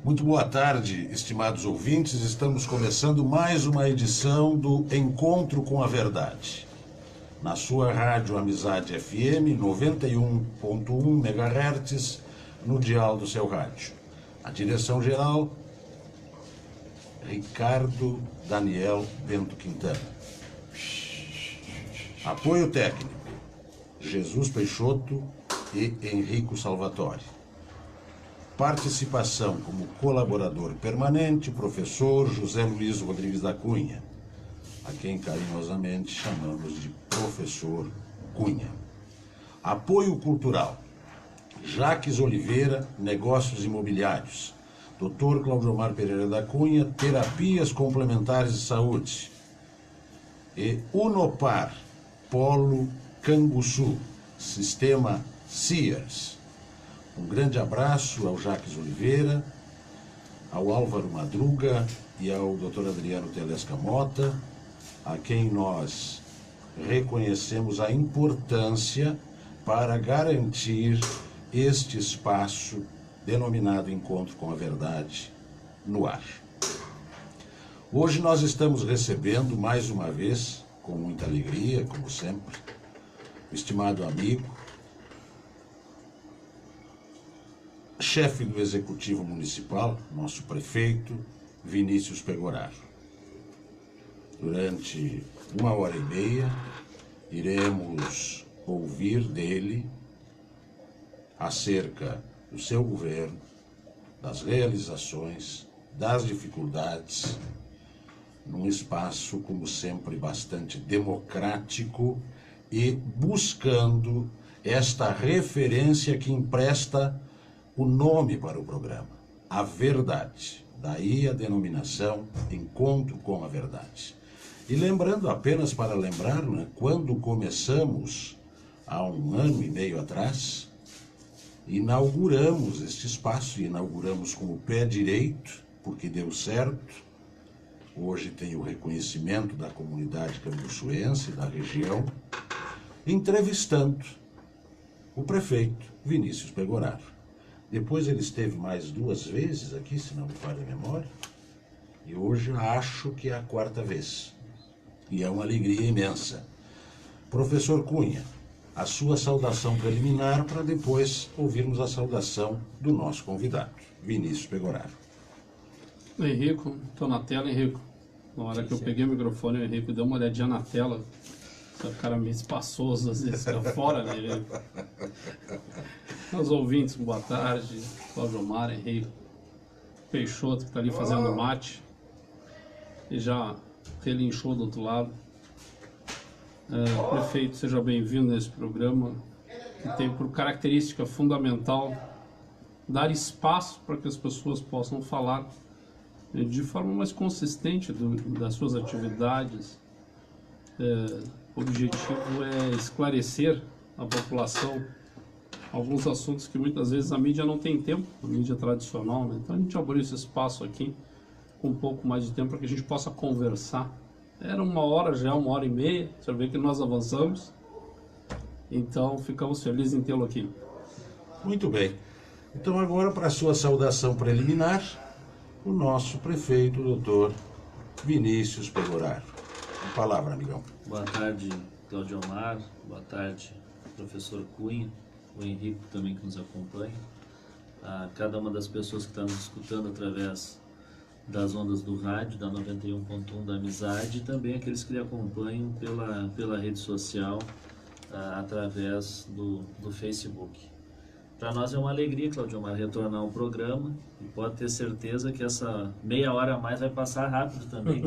Muito boa tarde, estimados ouvintes. Estamos começando mais uma edição do Encontro com a Verdade. Na sua rádio Amizade FM 91.1 MHz, no dial do seu rádio. A direção geral, Ricardo Daniel Bento Quintana. Apoio técnico, Jesus Peixoto e Henrico Salvatore. Participação como colaborador permanente, professor José Luiz Rodrigues da Cunha, a quem carinhosamente chamamos de Professor Cunha. Apoio cultural, Jaques Oliveira, Negócios Imobiliários, Dr. Claudiomar Pereira da Cunha, Terapias Complementares de Saúde, e Unopar, Polo Canguçu, Sistema Sears. Um grande abraço ao Jaques Oliveira, ao Álvaro Madruga e ao Dr. Adriano Telesca Mota, a quem nós reconhecemos a importância para garantir este espaço denominado Encontro com a Verdade no ar. Hoje nós estamos recebendo mais uma vez, com muita alegria, como sempre, o estimado amigo, chefe do Executivo Municipal, nosso prefeito, Vinícius Pegoraro. Durante 1h30, iremos ouvir dele acerca do seu governo, das realizações, das dificuldades, num espaço, como sempre, bastante democrático e buscando esta referência que empresta o nome para o programa, a verdade. Daí a denominação Encontro com a Verdade. E lembrando, apenas para lembrar, né, quando começamos, há 1 ano e meio atrás, inauguramos este espaço, e inauguramos com o pé direito, porque deu certo. Hoje tem o reconhecimento da comunidade canguçuense, da região, entrevistando o prefeito Vinícius Pegoraro. Depois ele esteve mais 2 vezes aqui, se não me falha a memória, e hoje acho que é a 4ª vez. E é uma alegria imensa. Professor Cunha, a sua saudação preliminar para depois ouvirmos a saudação do nosso convidado, Vinícius Pegoraro. Henrico, estou na tela, Henrico. Na hora que eu peguei o microfone, o Henrico deu uma olhadinha na tela. O cara meio espaçoso, às vezes fica fora, né, Henrico? Aos ouvintes, boa tarde. Claudiomar, Henrico, Peixoto, que está ali fazendo mate. E já relinchou do outro lado. Prefeito, seja bem-vindo a esse programa, que tem por característica fundamental dar espaço para que as pessoas possam falar de forma mais consistente das suas atividades. O objetivo é esclarecer a população alguns assuntos que muitas vezes a mídia não tem tempo, a mídia tradicional, né? Então a gente abriu esse espaço aqui com um pouco mais de tempo para que a gente possa conversar. Era 1 hora, já é 1h30, você vê que nós avançamos, então ficamos felizes em tê-lo aqui. Muito bem. Então agora, para a sua saudação preliminar, o nosso prefeito, doutor Vinícius Pegoraro. A palavra, amigão. Boa tarde, Claudiomar. Boa tarde, professor Cunha, o Henrico também que nos acompanha. A cada uma das pessoas que está nos escutando através das ondas do rádio, da 91.1 da Amizade, e também aqueles que lhe acompanham pela rede social, através do Facebook. Para nós é uma alegria, Claudiomar, retornar ao programa, e pode ter certeza que essa meia hora a mais vai passar rápido também,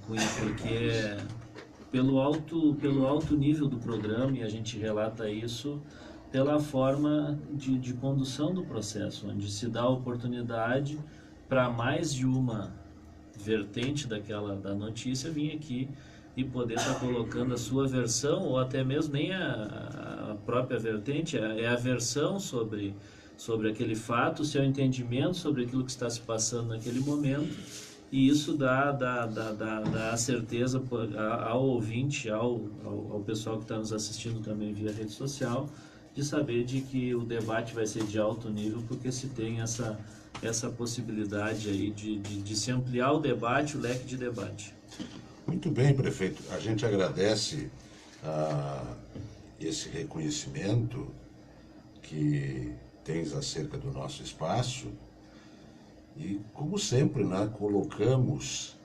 Cunha, porque pelo alto nível do programa, e a gente relata isso pela forma de condução do processo, onde se dá a oportunidade para mais de uma vertente da notícia vir aqui e poder estar colocando a sua versão, ou até mesmo nem a própria vertente, é a versão sobre aquele fato, o seu entendimento sobre aquilo que está se passando naquele momento, e isso dá a certeza ao ouvinte, ao pessoal que está nos assistindo também via rede social, de saber de que o debate vai ser de alto nível, porque se tem essa essa possibilidade aí de se ampliar o debate, o leque de debate. Muito bem, prefeito. A gente agradece esse reconhecimento que tens acerca do nosso espaço e, como sempre, né, colocamos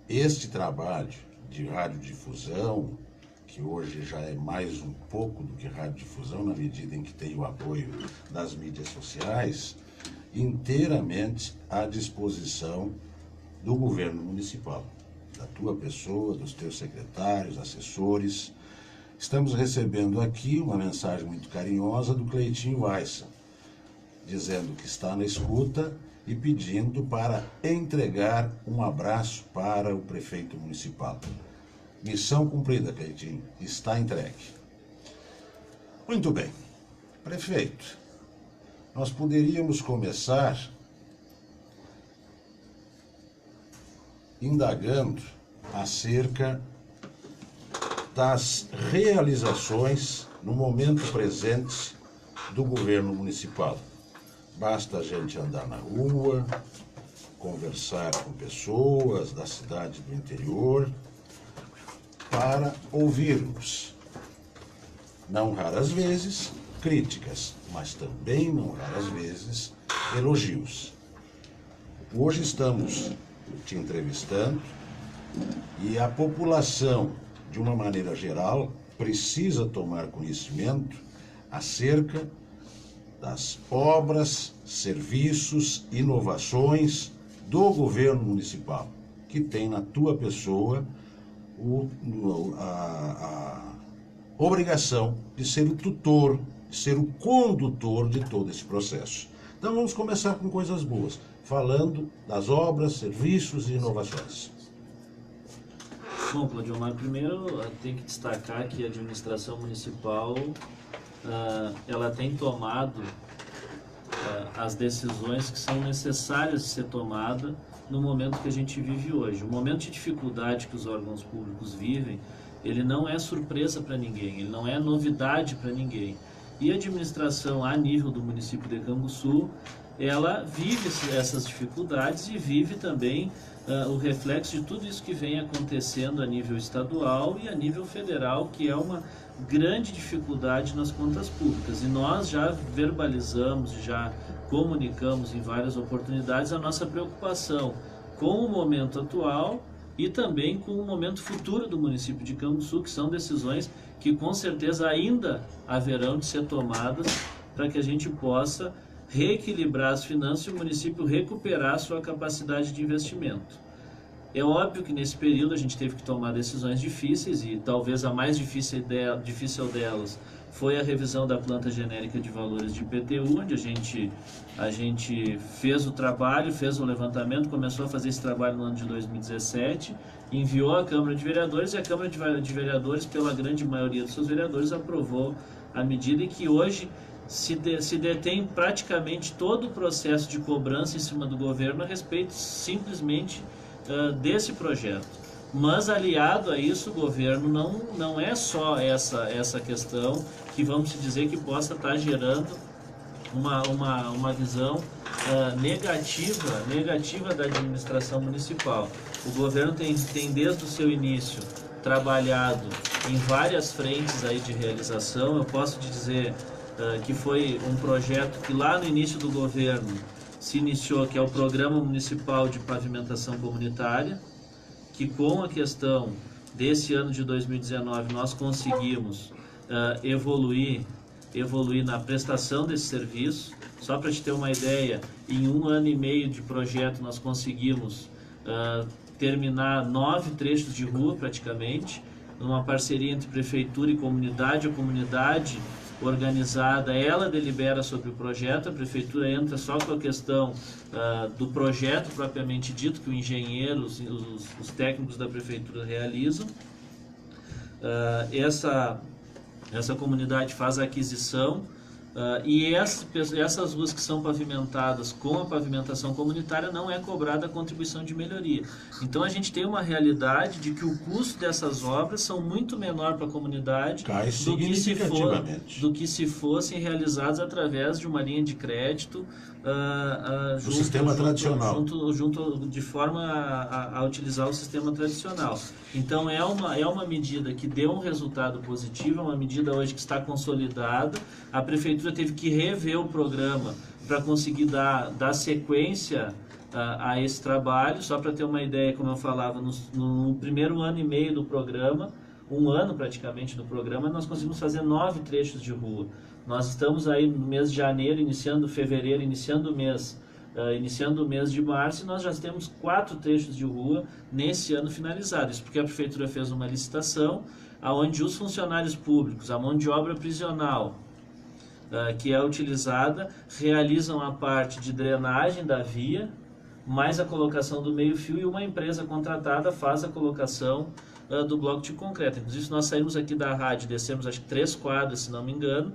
este trabalho de radiodifusão, que hoje já é mais um pouco do que radiodifusão, na medida em que tem o apoio das mídias sociais, inteiramente à disposição do governo municipal, da tua pessoa, dos teus secretários, assessores. Estamos recebendo aqui uma mensagem muito carinhosa do Cleitinho Weissa, dizendo que está na escuta e pedindo para entregar um abraço para o prefeito municipal. Missão cumprida, Cleitinho, está entregue. Muito bem. Prefeito, nós poderíamos começar indagando acerca das realizações no momento presente do governo municipal. Basta a gente andar na rua, conversar com pessoas da cidade do interior, para ouvirmos, não raras vezes, críticas, mas também, não raras vezes, elogios. Hoje estamos te entrevistando e a população, de uma maneira geral, precisa tomar conhecimento acerca das obras, serviços, inovações do governo municipal, que tem na tua pessoa a obrigação de ser o tutor, de ser o condutor de todo esse processo. Então vamos começar com coisas boas, falando das obras, serviços e inovações. Bom, Claudio Omar, primeiro tem que destacar que a administração municipal ela tem tomado as decisões que são necessárias de ser tomadas no momento que a gente vive hoje. O momento de dificuldade que os órgãos públicos vivem, ele não é surpresa para ninguém, ele não é novidade para ninguém. E a administração a nível do município de Canguçu, ela vive essas dificuldades e vive também o reflexo de tudo isso que vem acontecendo a nível estadual e a nível federal, que é uma grande dificuldade nas contas públicas. E nós já verbalizamos, já comunicamos em várias oportunidades a nossa preocupação com o momento atual e também com o momento futuro do município de Canguçu, que são decisões que com certeza ainda haverão de ser tomadas para que a gente possa reequilibrar as finanças e o município recuperar sua capacidade de investimento. É óbvio que nesse período a gente teve que tomar decisões difíceis e talvez a mais difícil delas foi a revisão da planta genérica de valores de IPTU, onde a gente fez o trabalho, fez o levantamento, começou a fazer esse trabalho no ano de 2017, enviou à Câmara de Vereadores e a Câmara de Vereadores, pela grande maioria dos seus vereadores, aprovou a medida em que hoje se detém praticamente todo o processo de cobrança em cima do governo a respeito simplesmente desse projeto. Mas aliado a isso, o governo não é só essa questão que vamos dizer que possa estar gerando uma visão negativa da administração municipal. O governo tem desde o seu início trabalhado em várias frentes aí de realização. Eu posso te dizer que foi um projeto que lá no início do governo se iniciou, que é o Programa Municipal de Pavimentação Comunitária, que com a questão desse ano de 2019 nós conseguimos evoluir na prestação desse serviço. Só para te ter uma ideia, em 1 ano e meio de projeto nós conseguimos terminar 9 trechos de rua praticamente, numa parceria entre prefeitura e comunidade. A comunidade organizada, ela delibera sobre o projeto, a prefeitura entra só com a questão do projeto propriamente dito, que o engenheiro, os técnicos da prefeitura realizam. Essa comunidade faz a aquisição E essas ruas que são pavimentadas com a pavimentação comunitária não é cobrada a contribuição de melhoria. Então a gente tem uma realidade de que o custo dessas obras são muito menor para a comunidade Cai significativamente. do que se fossem realizadas através de uma linha de crédito o sistema tradicional. De forma a utilizar o sistema tradicional. Então é uma medida que deu um resultado positivo, é uma medida hoje que está consolidada. A Prefeitura teve que rever o programa para conseguir dar sequência a esse trabalho. Só para ter uma ideia, como eu falava, no primeiro ano e meio do programa, um ano praticamente do programa, nós conseguimos fazer 9 trechos de rua. Nós estamos aí no mês de janeiro, iniciando fevereiro, iniciando o mês de março, e nós já temos 4 trechos de rua nesse ano finalizado. Isso porque a Prefeitura fez uma licitação onde os funcionários públicos, a mão de obra prisional, que é utilizada, realizam a parte de drenagem da via, mais a colocação do meio-fio, e uma empresa contratada faz a colocação do bloco de concreto. Inclusive, nós saímos aqui da rádio, descemos acho que 3 quadras, se não me engano,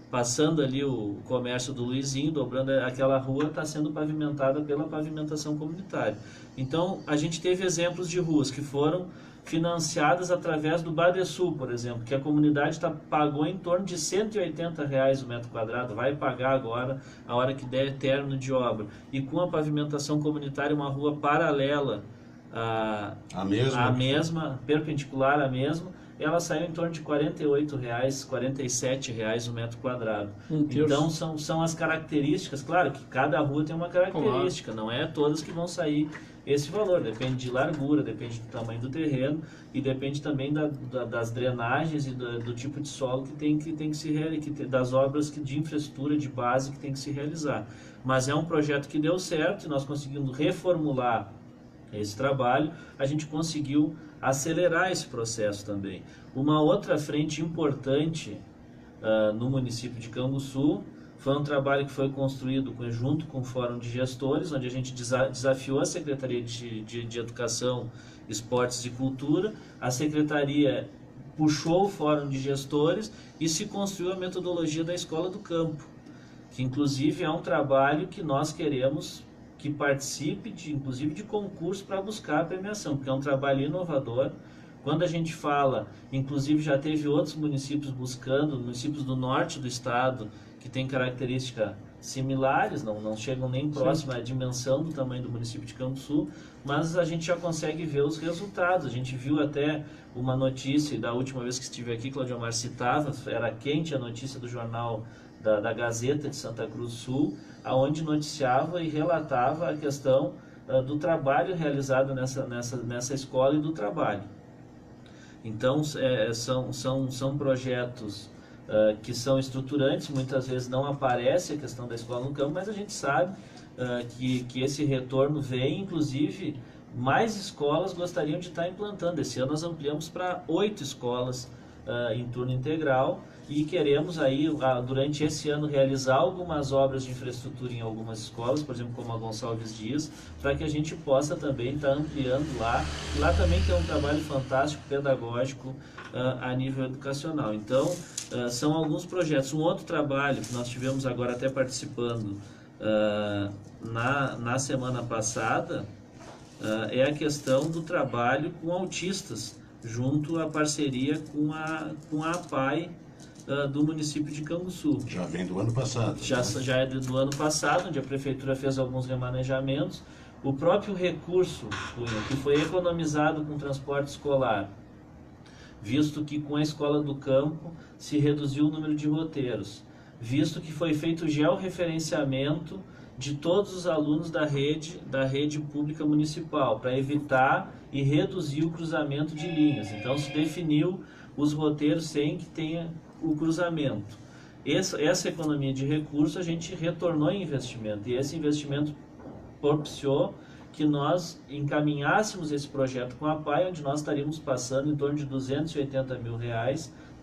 passando ali o comércio do Luizinho, dobrando aquela rua, está sendo pavimentada pela pavimentação comunitária. Então, a gente teve exemplos de ruas que foram financiadas através do Badesul, por exemplo, que a comunidade pagou em torno de R$ 180 o metro quadrado, vai pagar agora, a hora que der término de obra. E com a pavimentação comunitária, uma rua paralela à mesma, perpendicular à mesma, ela saiu em torno de R$ 48, R$ 47 o metro quadrado. Então são as características, claro que cada rua tem uma característica, não é todas que vão sair esse valor, depende de largura, depende do tamanho do terreno e depende também das drenagens e do tipo de solo que tem que se realizar, das obras de infraestrutura de base que tem que se realizar. Mas é um projeto que deu certo e nós conseguimos reformular esse trabalho, a gente conseguiu acelerar esse processo também. Uma outra frente importante no município de Canguçu foi um trabalho que foi construído junto com o Fórum de Gestores, onde a gente desafiou a Secretaria de Educação, Esportes e Cultura, a Secretaria puxou o Fórum de Gestores e se construiu a metodologia da Escola do Campo, que inclusive é um trabalho que nós queremos que participe inclusive de concurso para buscar a premiação, porque é um trabalho inovador. Quando a gente fala, inclusive já teve outros municípios buscando, municípios do norte do estado, que têm características similares, não chegam nem próximo à dimensão do tamanho do município de Canguçu, mas a gente já consegue ver os resultados. A gente viu até uma notícia, da última vez que estive aqui, Claudio Omar citava, era quente a notícia do jornal da Gazeta de Santa Cruz do Sul, aonde noticiava e relatava a questão do trabalho realizado nessa escola e do trabalho. Então, são projetos que são estruturantes, muitas vezes não aparece a questão da escola no campo, mas a gente sabe que esse retorno vem, inclusive, mais escolas gostariam de estar implantando. Esse ano nós ampliamos para 8 escolas em turno integral, e queremos aí, durante esse ano, realizar algumas obras de infraestrutura em algumas escolas, por exemplo, como a Gonçalves Dias, para que a gente possa também estar ampliando lá. E lá também tem um trabalho fantástico, pedagógico, a nível educacional. Então, são alguns projetos. Um outro trabalho que nós tivemos agora até participando na semana passada, é a questão do trabalho com autistas, junto à parceria com a APAE do município de Canguçu. Já vem do ano passado. Já é do ano passado, onde a prefeitura fez alguns remanejamentos. O próprio recurso que foi economizado com transporte escolar, visto que com a escola do campo se reduziu o número de roteiros, visto que foi feito georreferenciamento de todos os alunos da rede pública municipal, para evitar e reduzir o cruzamento de linhas. Então se definiu os roteiros sem que tenha o cruzamento. Essa economia de recursos a gente retornou em investimento, e esse investimento propiciou que nós encaminhássemos esse projeto com a APAE, onde nós estaríamos passando em torno de R$ 280 mil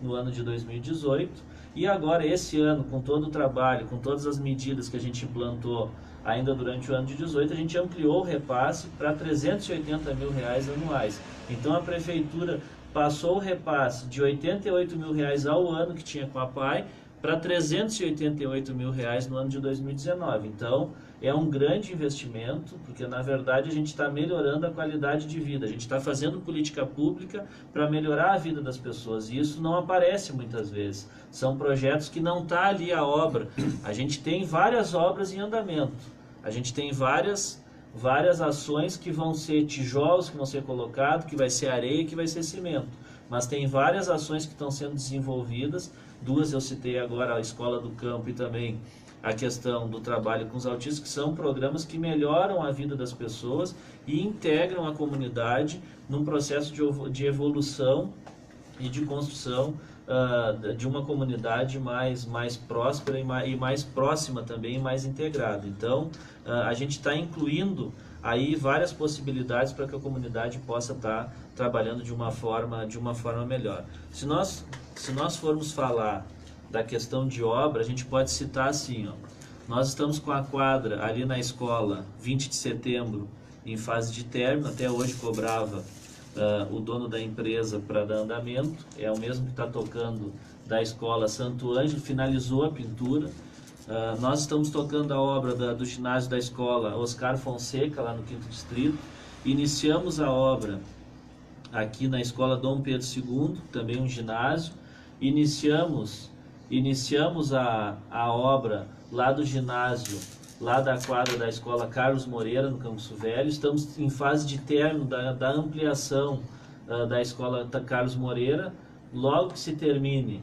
no ano de 2018, e agora esse ano, com todo o trabalho, com todas as medidas que a gente implantou ainda durante o ano de 2018, a gente ampliou o repasse para R$ 380 mil anuais. Então a prefeitura passou o repasse de R$ 88 mil ao ano que tinha com a APAE para R$ 388 mil no ano de 2019. Então, é um grande investimento, porque na verdade a gente está melhorando a qualidade de vida, a gente está fazendo política pública para melhorar a vida das pessoas, e isso não aparece muitas vezes. São projetos que não está ali a obra. A gente tem várias obras em andamento, a gente tem várias ações que vão ser tijolos que vão ser colocados, que vai ser areia, que vai ser cimento. Mas tem várias ações que estão sendo desenvolvidas, duas eu citei agora, a Escola do Campo e também a questão do trabalho com os autistas, que são programas que melhoram a vida das pessoas e integram a comunidade num processo de evolução e de construção de uma comunidade mais próspera e mais próxima também, mais integrada. Então, a gente está incluindo aí várias possibilidades para que a comunidade possa estar trabalhando de uma forma melhor. Se nós formos falar da questão de obra, a gente pode citar assim, ó, nós estamos com a quadra ali na escola 20 de setembro em fase de término, até hoje cobrava o dono da empresa para dar andamento, é o mesmo que está tocando da escola Santo Ângelo, finalizou a pintura. Nós estamos tocando a obra do ginásio da escola Oscar Fonseca, lá no 5º Distrito. Iniciamos a obra aqui na escola Dom Pedro II, também um ginásio. Iniciamos a obra lá do ginásio, lá da quadra da escola Carlos Moreira, no Campos Velho. Estamos em fase de término da ampliação da escola Carlos Moreira. Logo que se termine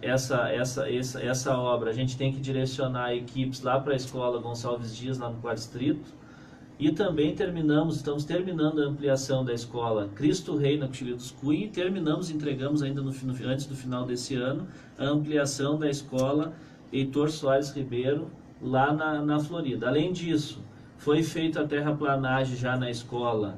essa obra, a gente tem que direcionar equipes lá para a escola Gonçalves Dias, lá no 4º Distrito. E também estamos terminando a ampliação da escola Cristo Rei na Coxilha dos Cunha, e entregamos ainda antes do final desse ano, a ampliação da escola Heitor Soares Ribeiro, lá na Florida. Além disso, foi feita a terraplanagem já na escola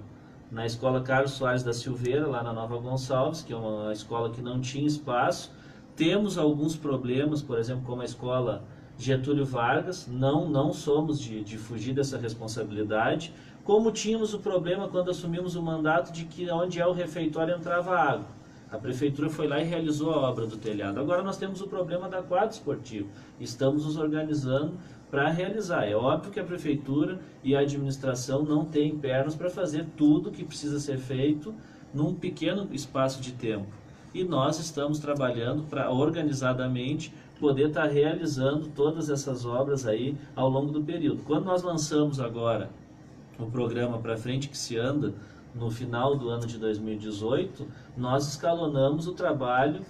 Carlos Soares da Silveira, lá na Nova Gonçalves, que é uma escola que não tinha espaço. Temos alguns problemas, por exemplo, como a escola Getúlio Vargas, não somos de fugir dessa responsabilidade, como tínhamos o problema quando assumimos o mandato de que onde é o refeitório entrava água. A prefeitura foi lá e realizou a obra do telhado. Agora nós temos o problema da quadra esportiva. Estamos nos organizando para realizar. É óbvio que a prefeitura e a administração não têm pernas para fazer tudo que precisa ser feito num pequeno espaço de tempo. E nós estamos trabalhando para organizadamente poder estar realizando todas essas obras aí ao longo do período. Quando nós lançamos agora o programa Pra Frente Que Se Anda, no final do ano de 2018, nós escalonamos o trabalho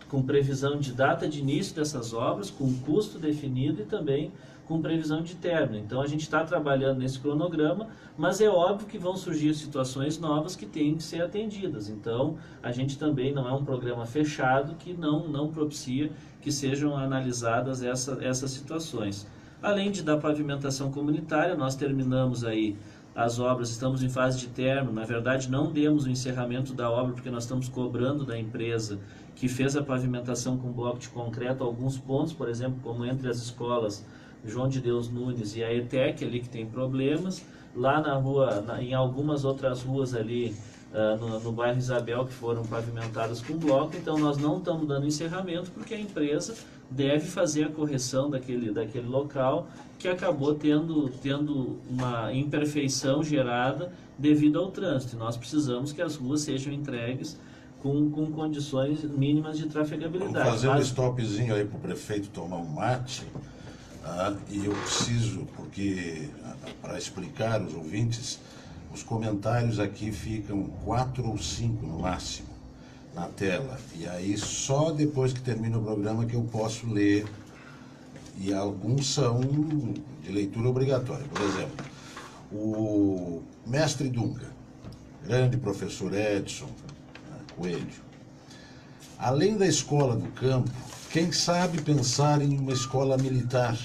com previsão de data de início dessas obras, com custo definido e também com previsão de término. Então a gente está trabalhando nesse cronograma, mas é óbvio que vão surgir situações novas que têm que ser atendidas. Então a gente também não é um programa fechado que não propicia que sejam analisadas essas situações. Além da pavimentação comunitária, nós terminamos aí as obras, estamos em fase de término. Na verdade não demos o encerramento da obra porque nós estamos cobrando da empresa que fez a pavimentação com bloco de concreto alguns pontos, por exemplo, como entre as escolas João de Deus Nunes e a ETEC ali que tem problemas, lá na rua, em algumas outras ruas ali no bairro Isabel que foram pavimentadas com bloco. Então nós não estamos dando encerramento porque a empresa deve fazer a correção daquele local que acabou tendo uma imperfeição gerada devido ao trânsito. E nós precisamos que as ruas sejam entregues com condições mínimas de trafegabilidade. Vamos fazer um stopzinho aí para o prefeito tomar um mate. E eu preciso, porque para explicar aos ouvintes, os comentários aqui ficam 4 ou 5 no máximo na tela, e aí só depois que termina o programa que eu posso ler, e alguns são de leitura obrigatória. Por exemplo, o mestre Dunga, grande professor Edson Coelho, além da escola do campo, quem sabe pensar em uma escola militar,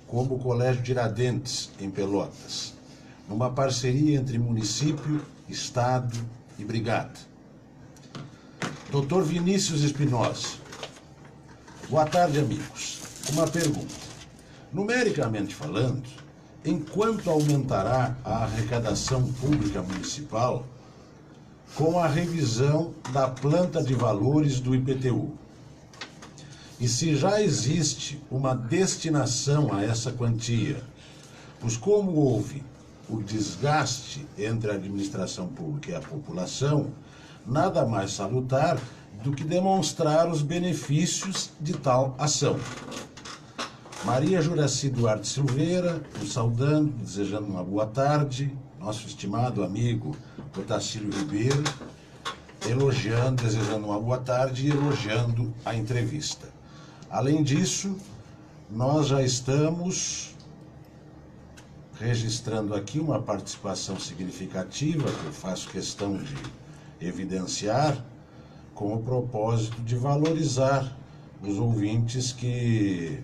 como o Colégio Tiradentes, em Pelotas, numa parceria entre município, estado e brigada. Dr. Vinícius Espinosa. Boa tarde, amigos. Uma pergunta. Numericamente falando, em quanto aumentará a arrecadação pública municipal com a revisão da planta de valores do IPTU? e se já existe uma destinação a essa quantia, pois como houve o desgaste entre a administração pública e a população, nada mais salutar do que demonstrar os benefícios de tal ação. Maria Juraci Duarte Silveira, nos saudando, desejando uma boa tarde, nosso estimado amigo Otacílio Ribeiro, elogiando, desejando uma boa tarde e elogiando a entrevista. Além disso, nós já estamos registrando aqui uma participação significativa, que eu faço questão de evidenciar, com o propósito de valorizar os ouvintes que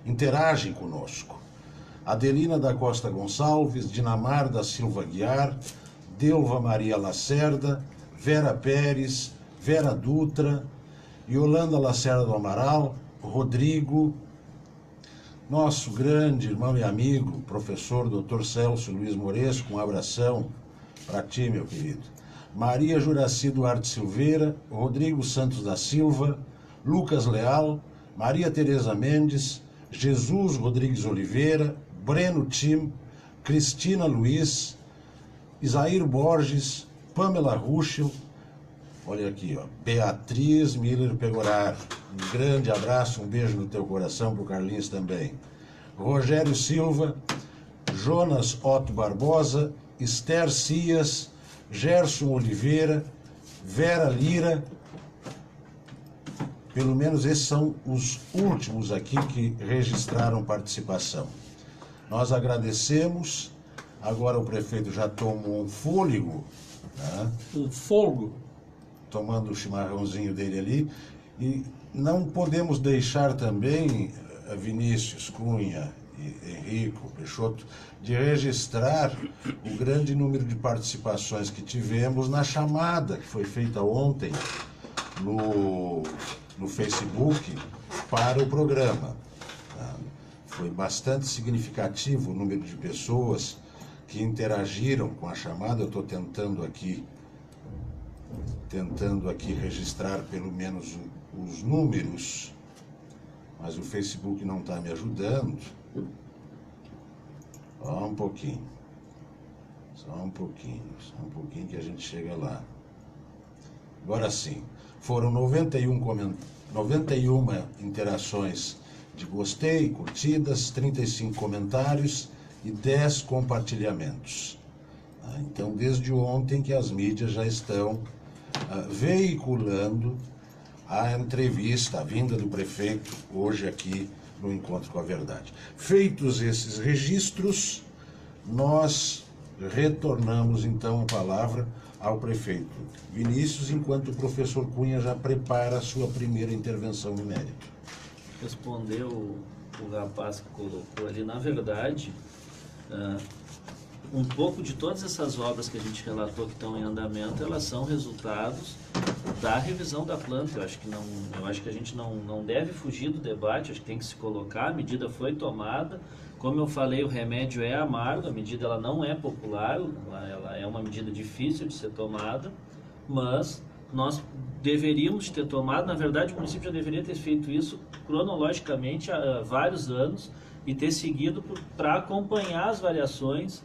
interagem conosco. Adelina da Costa Gonçalves, Dinamar da Silva Guiar, Delva Maria Lacerda, Vera Pérez, Vera Dutra, Yolanda Lacerda do Amaral, Rodrigo, nosso grande irmão e amigo, professor Dr. Celso Luiz Moresco, um abração para ti, meu querido. Maria Juraci Duarte Silveira, Rodrigo Santos da Silva, Lucas Leal, Maria Tereza Mendes, Jesus Rodrigues Oliveira, Breno Tim, Cristina Luiz, Isair Borges, Pamela Ruschel, olha aqui, ó, Beatriz Miller Pegoraro, um grande abraço, um beijo no teu coração para o Carlinhos também. Rogério Silva, Jonas Otto Barbosa, Esther Cias, Gerson Oliveira, Vera Lira, pelo menos esses são os últimos aqui que registraram participação. Nós agradecemos, agora o prefeito já tomou um fôlego, né? Um folgo. Tomando o chimarrãozinho dele ali, e não podemos deixar também, Vinícius, Cunha e Henrico Peixoto, de registrar o grande número de participações que tivemos na chamada que foi feita ontem no Facebook para o programa. Foi bastante significativo o número de pessoas que interagiram com a chamada. Eu estou tentando aqui registrar pelo menos os números, mas o Facebook não está me ajudando. Só um pouquinho que a gente chega lá. Agora sim, foram 91 interações de gostei, curtidas, 35 comentários e 10 compartilhamentos. Então, desde ontem que as mídias já estão veiculando a entrevista, a vinda do prefeito, hoje aqui no Encontro com a Verdade. Feitos esses registros, nós retornamos então a palavra ao prefeito Vinícius, enquanto o professor Cunha já prepara a sua primeira intervenção no mérito. Respondeu o rapaz que colocou ali, na verdade, um pouco de todas essas obras que a gente relatou que estão em andamento, elas são resultados da revisão da planta. Eu acho que a gente não deve fugir do debate, acho que tem que se colocar, a medida foi tomada. Como eu falei, o remédio é amargo, a medida ela não é popular, ela é uma medida difícil de ser tomada, mas nós deveríamos ter tomado, na verdade o município já deveria ter feito isso cronologicamente há vários anos e ter seguido para acompanhar as variações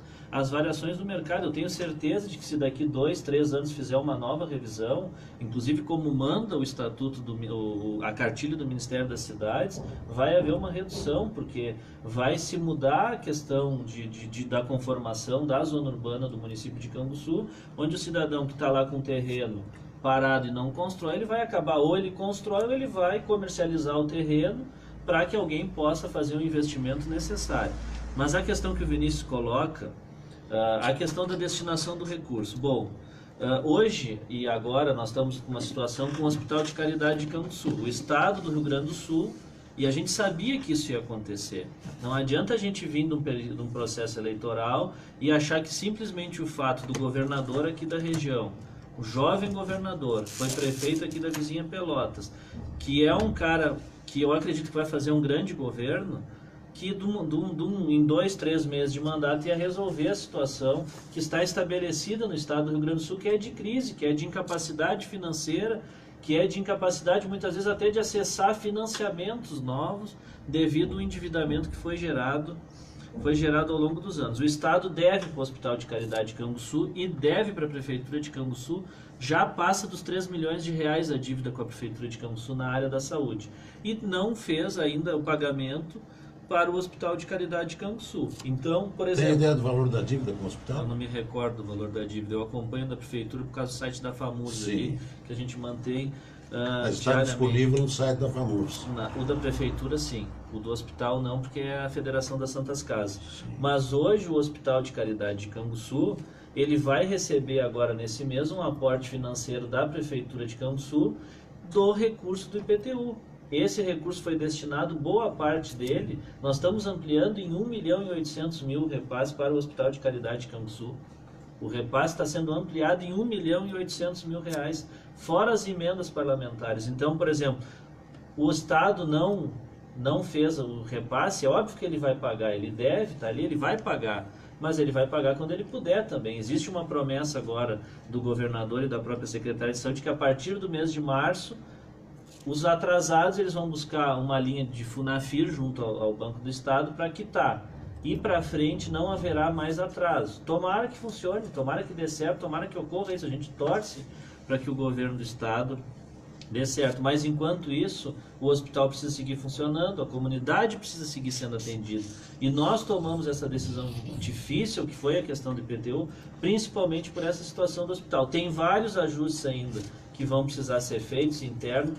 do mercado. Eu tenho certeza de que se daqui 2, 3 anos fizer uma nova revisão, inclusive como manda o estatuto, a cartilha do Ministério das Cidades, vai haver uma redução, porque vai se mudar a questão da conformação da zona urbana do município de Canguçu, onde o cidadão que está lá com o terreno parado e não constrói, ele vai acabar, ou ele constrói ou ele vai comercializar o terreno para que alguém possa fazer o investimento necessário. Mas a questão que o Vinícius coloca, a questão da destinação do recurso. Bom, hoje e agora nós estamos com uma situação com o Hospital de Caridade de Canguçu, o estado do Rio Grande do Sul, e a gente sabia que isso ia acontecer. Não adianta a gente vir de um processo eleitoral e achar que simplesmente o fato do governador aqui da região, o jovem governador, foi prefeito aqui da vizinha Pelotas, que é um cara que eu acredito que vai fazer um grande governo, que em 2, 3 meses de mandato ia resolver a situação que está estabelecida no estado do Rio Grande do Sul, que é de crise, que é de incapacidade financeira que é de incapacidade, muitas vezes até de acessar financiamentos novos, devido ao endividamento que foi gerado ao longo dos anos. O Estado deve para o Hospital de Caridade de Canguçu e deve para a Prefeitura de Canguçu, já passa dos 3 milhões de reais a dívida com a Prefeitura de Canguçu na área da saúde. E não fez ainda o pagamento para o Hospital de Caridade de Canguçu. Então, por exemplo... Tem ideia do valor da dívida com o hospital? Eu não me recordo do valor da dívida, eu acompanho da Prefeitura por causa do site da FAMURS, ali, que a gente mantém está disponível no site da FAMURS. O da Prefeitura, sim. O do hospital, não, porque é a Federação das Santas Casas. Sim. Mas hoje o Hospital de Caridade de Canguçu, ele vai receber agora nesse mês um aporte financeiro da Prefeitura de Canguçu do recurso do IPTU. Esse recurso foi destinado, boa parte dele, nós estamos ampliando em 1.800.000 o repasse para o Hospital de Caridade de Canguçu. O repasse está sendo ampliado em 1.800.000 reais, fora as emendas parlamentares. Então, por exemplo, o Estado não fez o repasse, é óbvio que ele vai pagar, ele deve, tá ali, ele vai pagar, mas ele vai pagar quando ele puder também. Existe uma promessa agora do governador e da própria secretária de saúde que a partir do mês de março, os atrasados eles vão buscar uma linha de Funafir junto ao Banco do Estado para quitar. E para frente não haverá mais atraso. Tomara que funcione, tomara que dê certo, tomara que ocorra isso. A gente torce para que o governo do Estado dê certo. Mas enquanto isso, o hospital precisa seguir funcionando, a comunidade precisa seguir sendo atendida. E nós tomamos essa decisão difícil, que foi a questão do IPTU, principalmente por essa situação do hospital. Tem vários ajustes ainda que vão precisar ser feitos interno,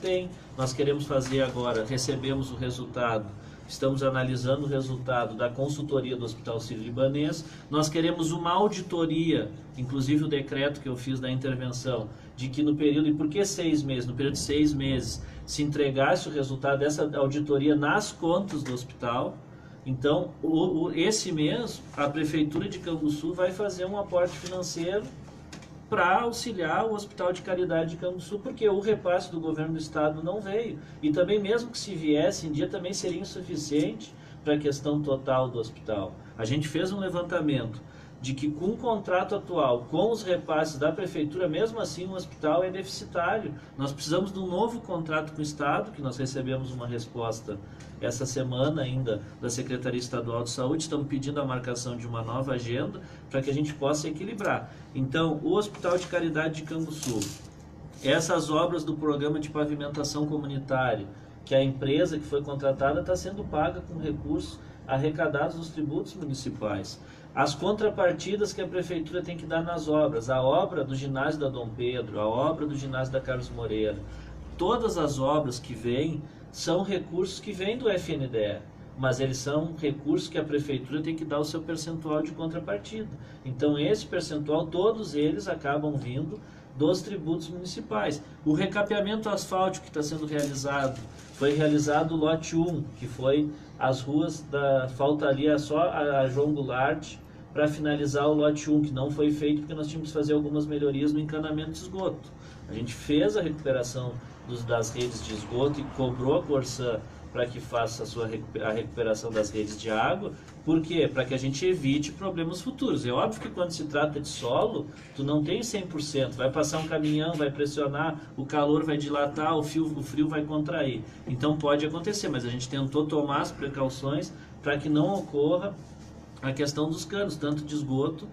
nós queremos fazer agora, recebemos o resultado, estamos analisando o resultado da consultoria do Hospital Sírio-Libanês, nós queremos uma auditoria, inclusive o decreto que eu fiz da intervenção, de que no período, e por que 6 meses? No período de 6 meses, se entregasse o resultado dessa auditoria nas contas do hospital. Então, esse mês, a Prefeitura de Canguçu vai fazer um aporte financeiro para auxiliar o Hospital de Caridade de Canguçu, porque o repasse do governo do estado não veio. E também, mesmo que se viesse em dia, também seria insuficiente para a questão total do hospital. A gente fez um levantamento de que com o contrato atual, com os repasses da prefeitura, mesmo assim o hospital é deficitário. Nós precisamos de um novo contrato com o estado, que nós recebemos uma resposta essa semana ainda da Secretaria Estadual de Saúde, estamos pedindo a marcação de uma nova agenda para que a gente possa equilibrar. Então, o Hospital de Caridade de Canguçu, essas obras do programa de pavimentação comunitária, que a empresa que foi contratada está sendo paga com recursos arrecadados dos tributos municipais. As contrapartidas que a prefeitura tem que dar nas obras, a obra do ginásio da Dom Pedro, a obra do ginásio da Carlos Moreira, todas as obras que vêm são recursos que vêm do FNDE, mas eles são recursos que a prefeitura tem que dar o seu percentual de contrapartida. Então esse percentual, todos eles acabam vindo dos tributos municipais. O recapeamento asfáltico que está sendo realizado, foi realizado o lote 1, que foi as ruas falta ali só a João Goulart para finalizar o lote 1, que não foi feito porque nós tínhamos que fazer algumas melhorias no encanamento de esgoto. A gente fez a recuperação das redes de esgoto e cobrou a Corsã para que faça a recuperação das redes de água. Por quê? Para que a gente evite problemas futuros. É óbvio que quando se trata de solo, tu não tem 100%. Vai passar um caminhão, vai pressionar, o calor vai dilatar, o frio vai contrair. Então pode acontecer, mas a gente tentou tomar as precauções para que não ocorra a questão dos canos, tanto de esgoto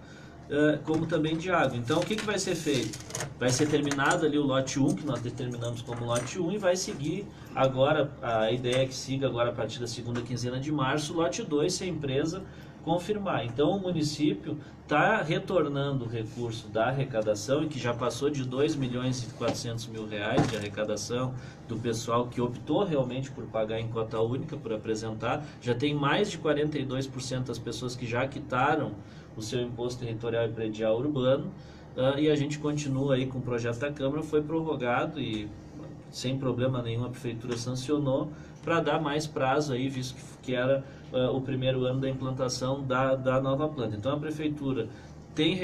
como também de água. Então o que vai ser feito? Vai ser terminado ali o lote 1, que nós determinamos como lote 1, e vai seguir agora, a ideia é que siga agora a partir da segunda quinzena de março, o lote 2, se a empresa confirmar. Então o município está retornando o recurso da arrecadação, e que já passou de 2.400.000 reais de arrecadação do pessoal que optou realmente por pagar em cota única, por apresentar. Já tem mais de 42% das pessoas que já quitaram o seu imposto territorial e predial urbano, e a gente continua aí com o projeto da Câmara, foi prorrogado e sem problema nenhum a Prefeitura sancionou para dar mais prazo aí, visto que era o primeiro ano da implantação da nova planta. Então a Prefeitura tem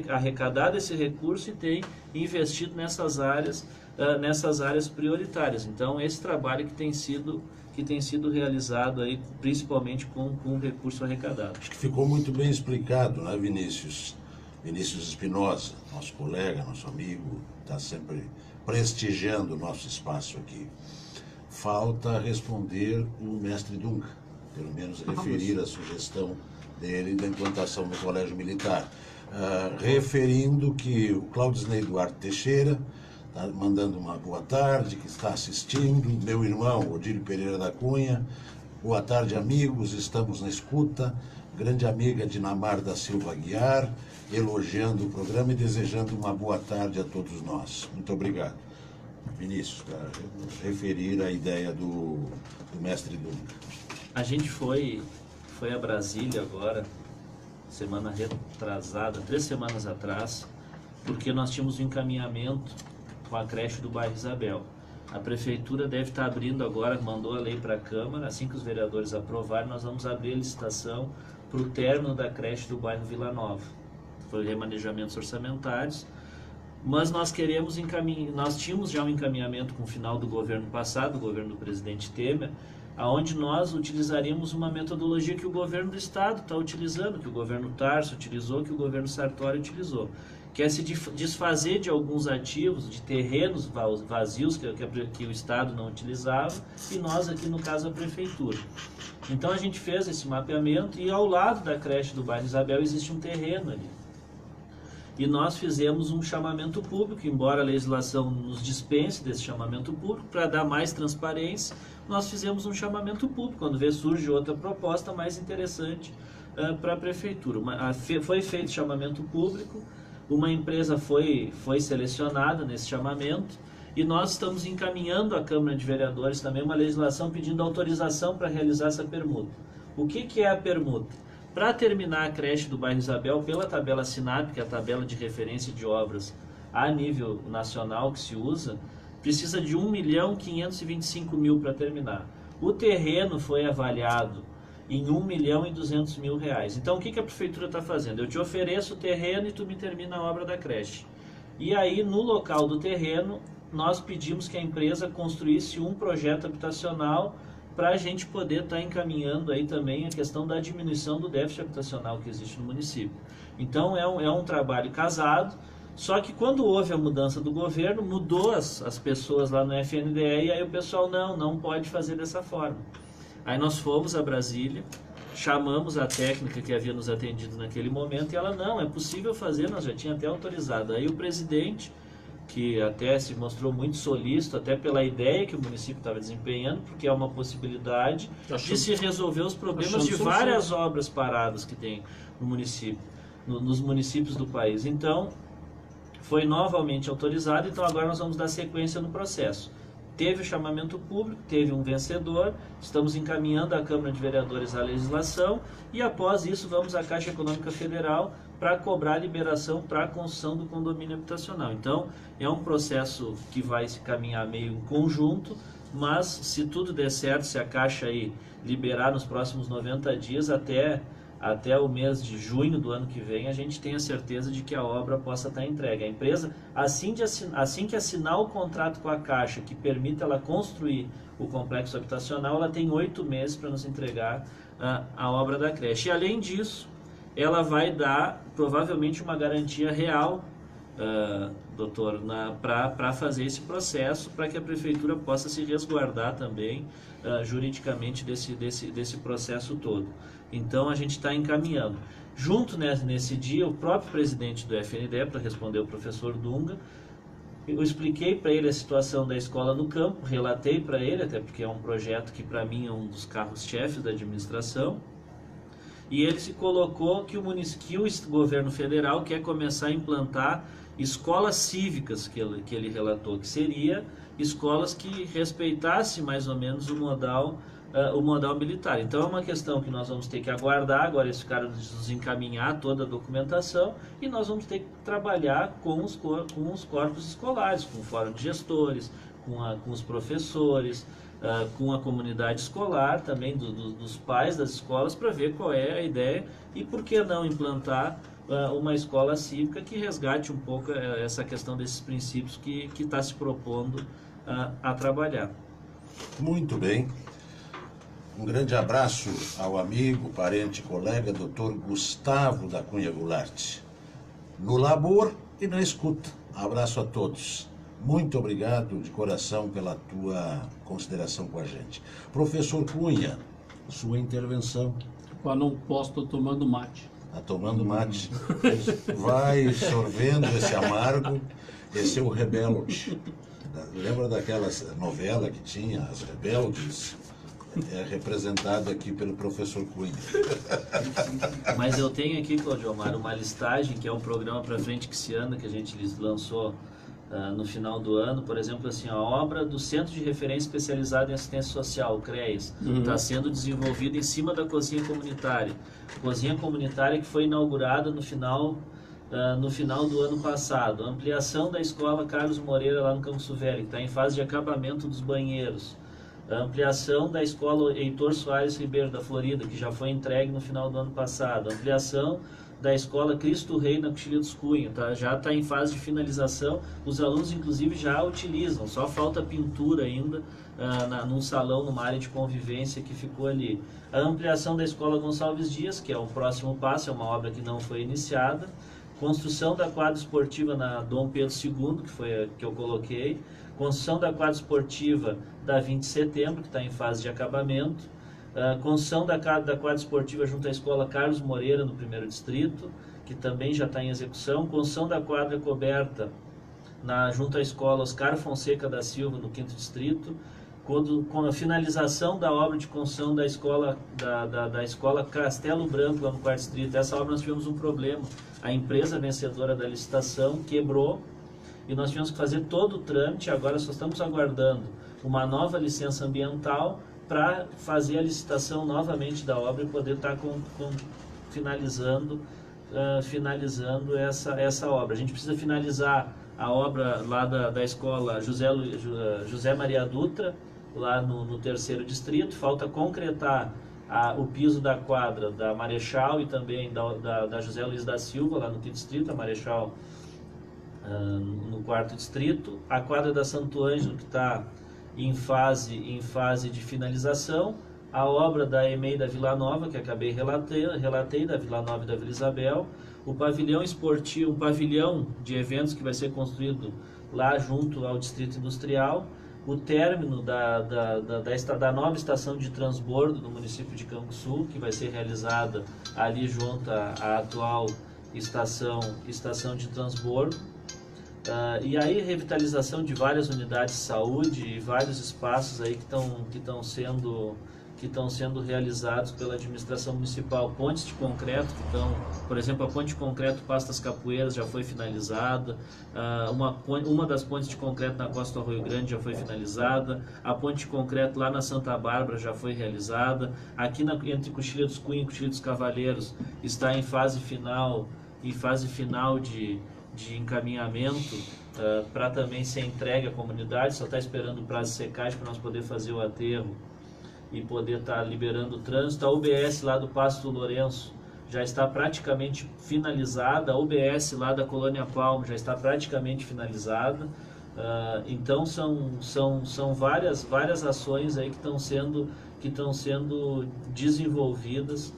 arrecadado esse recurso e tem investido nessas áreas prioritárias. Então esse trabalho que tem sido realizado aí, principalmente com o recurso arrecadado. Acho que ficou muito bem explicado, né, Vinícius? Vinícius Espinosa, nosso colega, nosso amigo, está sempre prestigiando o nosso espaço aqui. Falta responder o mestre Dunga, pelo menos referir a sugestão dele da implantação do Colégio Militar. Referindo que o Claudisney Duarte Teixeira está mandando uma boa tarde, que está assistindo, meu irmão Odílio Pereira da Cunha, boa tarde amigos, estamos na escuta, grande amiga Dinamar da Silva Aguiar, elogiando o programa e desejando uma boa tarde a todos nós. Muito obrigado. Vinícius, para referir a ideia do mestre Dunga. A gente foi a Brasília agora, semana retrasada, 3 semanas atrás, porque nós tínhamos um encaminhamento com a creche do bairro Isabel. A prefeitura deve estar abrindo agora, mandou a lei para a Câmara, assim que os vereadores aprovarem, nós vamos abrir a licitação para o término da creche do bairro Vila Nova. Foi remanejamentos orçamentários, mas nós queremos nós tínhamos já um encaminhamento com o final do governo passado, o governo do presidente Temer, aonde nós utilizaríamos uma metodologia que o governo do estado está utilizando, que o governo Tarso utilizou, que o governo Sartori utilizou, que é se desfazer de alguns ativos, de terrenos vazios que o estado não utilizava, e nós aqui no caso a prefeitura. Então a gente fez esse mapeamento e ao lado da creche do bairro Isabel existe um terreno ali. E nós fizemos um chamamento público, embora a legislação nos dispense desse chamamento público, para dar mais transparência, nós fizemos um chamamento público, quando surge outra proposta mais interessante para a prefeitura. Foi feito chamamento público, uma empresa foi selecionada nesse chamamento, e nós estamos encaminhando à Câmara de Vereadores também uma legislação pedindo autorização para realizar essa permuta. O que é a permuta? Para terminar a creche do bairro Isabel, pela tabela SINAP, que é a tabela de referência de obras a nível nacional que se usa, precisa de 1.525.000 para terminar. O terreno foi avaliado em R$1.200.000. Então, o que a prefeitura está fazendo? Eu te ofereço o terreno e tu me termina a obra da creche. E aí, no local do terreno, nós pedimos que a empresa construísse um projeto habitacional para a gente poder estar encaminhando aí também a questão da diminuição do déficit habitacional que existe no município. Então é um trabalho casado, só que quando houve a mudança do governo, mudou as pessoas lá no FNDE, e aí o pessoal não pode fazer dessa forma. Aí nós fomos a Brasília, chamamos a técnica que havia nos atendido naquele momento, e ela, não, é possível fazer, nós já tínhamos até autorizado. Aí o presidente, que até se mostrou muito solícito, até pela ideia que o município estava desempenhando, porque é uma possibilidade de se resolver os problemas de várias obras paradas que tem no município, nos municípios do país. Então, foi novamente autorizado, então agora nós vamos dar sequência no processo. Teve o chamamento público, teve um vencedor, estamos encaminhando à Câmara de Vereadores a legislação, e após isso vamos à Caixa Econômica Federal para cobrar liberação para a construção do condomínio habitacional. Então, é um processo que vai se caminhar meio em conjunto, mas se tudo der certo, se a Caixa aí liberar nos próximos 90 dias, até o mês de junho do ano que vem, a gente tem a certeza de que a obra possa estar entregue. A empresa, assim que assinar o contrato com a Caixa, que permite ela construir o complexo habitacional, ela tem 8 meses para nos entregar a obra da creche. E além disso, ela vai dar provavelmente uma garantia real, doutor, para fazer esse processo, para que a prefeitura possa se resguardar também juridicamente desse processo todo. Então a gente está encaminhando. Junto nesse dia, o próprio presidente do FNDE, para responder o professor Dunga, eu expliquei para ele a situação da escola no campo, relatei para ele, até porque é um projeto que para mim é um dos carros-chefes da administração, e ele se colocou que o governo federal quer começar a implantar escolas cívicas, que ele relatou, que seria escolas que respeitassem mais ou menos o modal militar. Então é uma questão que nós vamos ter que aguardar, agora esse cara nos encaminhar toda a documentação, e nós vamos ter que trabalhar com os corpos escolares, com o fórum de gestores, com os professores, com a comunidade escolar, também dos pais das escolas, para ver qual é a ideia e por que não implantar uma escola cívica que resgate um pouco essa questão desses princípios que está se propondo a trabalhar. Muito bem. Um grande abraço ao amigo, parente e colega, Dr. Gustavo da Cunha Goulart. No labor e na escuta. Abraço a todos. muito obrigado de coração pela tua consideração com a gente. Professor Cunha, sua intervenção. Eu não posso, estou tomando mate. Está tomando mate. Vai sorvendo esse amargo. Esse é o Rebelde. Lembra daquela novela que tinha, As Rebeldes? É representado aqui pelo professor Cunha. Mas eu tenho aqui, Claudio Omar, uma listagem, que é o programa Pra Frente que se anda, que a gente lançou no final do ano. Por exemplo, assim, a obra do Centro de Referência Especializado em Assistência Social, o CREAS, está sendo desenvolvida em cima da cozinha comunitária. Cozinha comunitária que foi inaugurada no final do ano passado. A ampliação da escola Carlos Moreira lá no Campo Velho, que está em fase de acabamento dos banheiros. A ampliação da escola Heitor Soares Ribeiro da Florida, que já foi entregue no final do ano passado. A ampliação da escola Cristo Rei na Coxilha dos Cunha, já está em fase de finalização. Os alunos, inclusive, já utilizam, só falta pintura ainda num salão, numa área de convivência que ficou ali. A ampliação da escola Gonçalves Dias, que é o próximo passo, é uma obra que não foi iniciada. Construção da quadra esportiva na Dom Pedro II, que foi a que eu coloquei. Construção da quadra esportiva da 20 de setembro, que está em fase de acabamento. Construção da quadra esportiva junto à escola Carlos Moreira, no 1º Distrito, que também já está em execução. Construção da quadra coberta junto à escola Oscar Fonseca da Silva, no 5º Distrito. Com a finalização da obra de construção da escola, da escola Castelo Branco, lá no 4º Distrito. Essa obra nós tivemos um problema. A empresa vencedora da licitação quebrou e nós tivemos que fazer todo o trâmite. Agora só estamos aguardando uma nova licença ambiental para fazer a licitação novamente da obra e poder estar finalizando essa obra. A gente precisa finalizar a obra lá da escola José Maria Dutra, lá no 3º Distrito. Falta concretar o piso da quadra da Marechal e também da José Luiz da Silva, lá no 5º Distrito, a Marechal no 4º Distrito. A quadra da Santo Ângelo, que está em fase de finalização. A obra da EMEI da Vila Nova, que acabei relatei, da Vila Nova e da Vila Isabel. O pavilhão esportivo, um pavilhão de eventos que vai ser construído lá junto ao Distrito Industrial. O término da nova estação de transbordo do município de Canguçu, que vai ser realizada ali junto à atual estação de transbordo. E aí revitalização de várias unidades de saúde e vários espaços aí que estão sendo realizados pela administração municipal. Pontes de concreto por exemplo, a ponte de concreto Pastas Capoeiras já foi finalizada. Uma das pontes de concreto na Costa do Arroio Grande já foi finalizada. A ponte de concreto lá na Santa Bárbara já foi realizada. Aqui entre Coxilha dos Cunha e Coxilha dos Cavaleiros está em fase final de encaminhamento para também ser entregue à comunidade. Só está esperando o prazo de secagem para nós poder fazer o aterro e poder estar liberando o trânsito. A UBS lá do Pasto Lourenço já está praticamente finalizada. A UBS lá da Colônia Palma já está praticamente finalizada. Então são várias ações aí que estão sendo desenvolvidas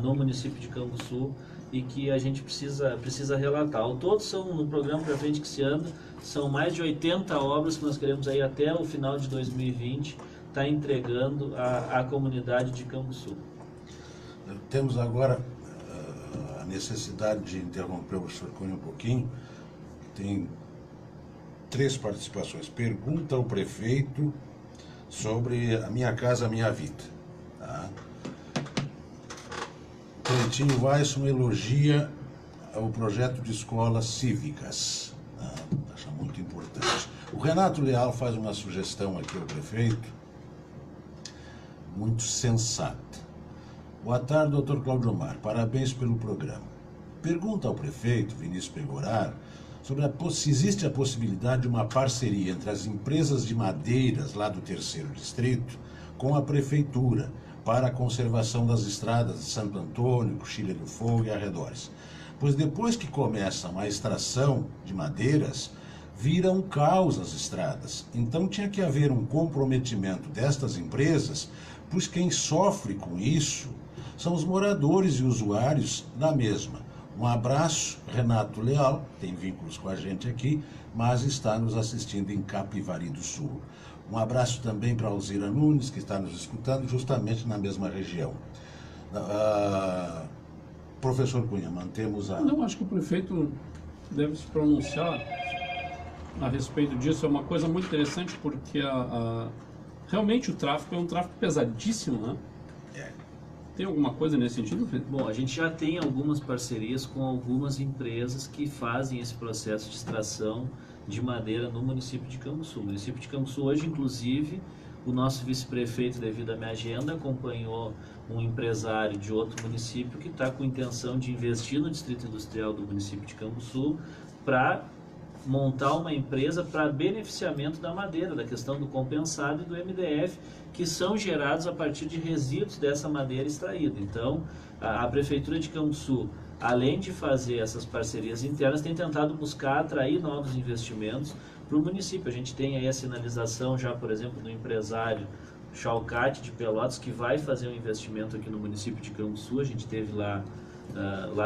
no município de Canguçu e que a gente precisa relatar. Ao todo, no programa Pra Frente que se anda, são mais de 80 obras que nós queremos aí até o final de 2020 estar entregando à comunidade de Canguçu. Temos agora a necessidade de interromper o professor Cunha um pouquinho. Tem 3 participações. Pergunta ao prefeito sobre a Minha Casa Minha Vida. Tá? Cleitinho Weisson elogia o projeto de escolas cívicas. Acha muito importante. O Renato Leal faz uma sugestão aqui ao prefeito, muito sensata. Boa tarde, doutor Claudio Omar. Parabéns pelo programa. Pergunta ao prefeito, Vinícius Pegorar, sobre se existe a possibilidade de uma parceria entre as empresas de madeiras lá do 3º Distrito com a prefeitura para a conservação das estradas de Santo Antônio, Coxilha do Fogo e arredores. Pois depois que começam a extração de madeiras, viram um caos as estradas. Então tinha que haver um comprometimento destas empresas, pois quem sofre com isso são os moradores e usuários da mesma. Um abraço, Renato Leal, tem vínculos com a gente aqui, mas está nos assistindo em Capivari do Sul. Um abraço também para Alzira Nunes, que está nos escutando justamente na mesma região. Professor Cunha, mantemos a... Não, acho que o prefeito deve se pronunciar a respeito disso. É uma coisa muito interessante, porque realmente o tráfico é um tráfico pesadíssimo, né? Tem alguma coisa nesse sentido, Felipe? Bom, a gente já tem algumas parcerias com algumas empresas que fazem esse processo de extração de madeira no município de Canguçu. O município de Canguçu hoje, inclusive, o nosso vice-prefeito, devido à minha agenda, acompanhou um empresário de outro município que está com intenção de investir no distrito industrial do município de Canguçu para montar uma empresa para beneficiamento da madeira, da questão do compensado e do MDF, que são gerados a partir de resíduos dessa madeira extraída. Então, a Prefeitura de Canguçu, além de fazer essas parcerias internas, tem tentado buscar atrair novos investimentos para o município. A gente tem aí a sinalização já, por exemplo, do empresário Chalcate de Pelotas, que vai fazer um investimento aqui no município de Canguçu. A gente esteve lá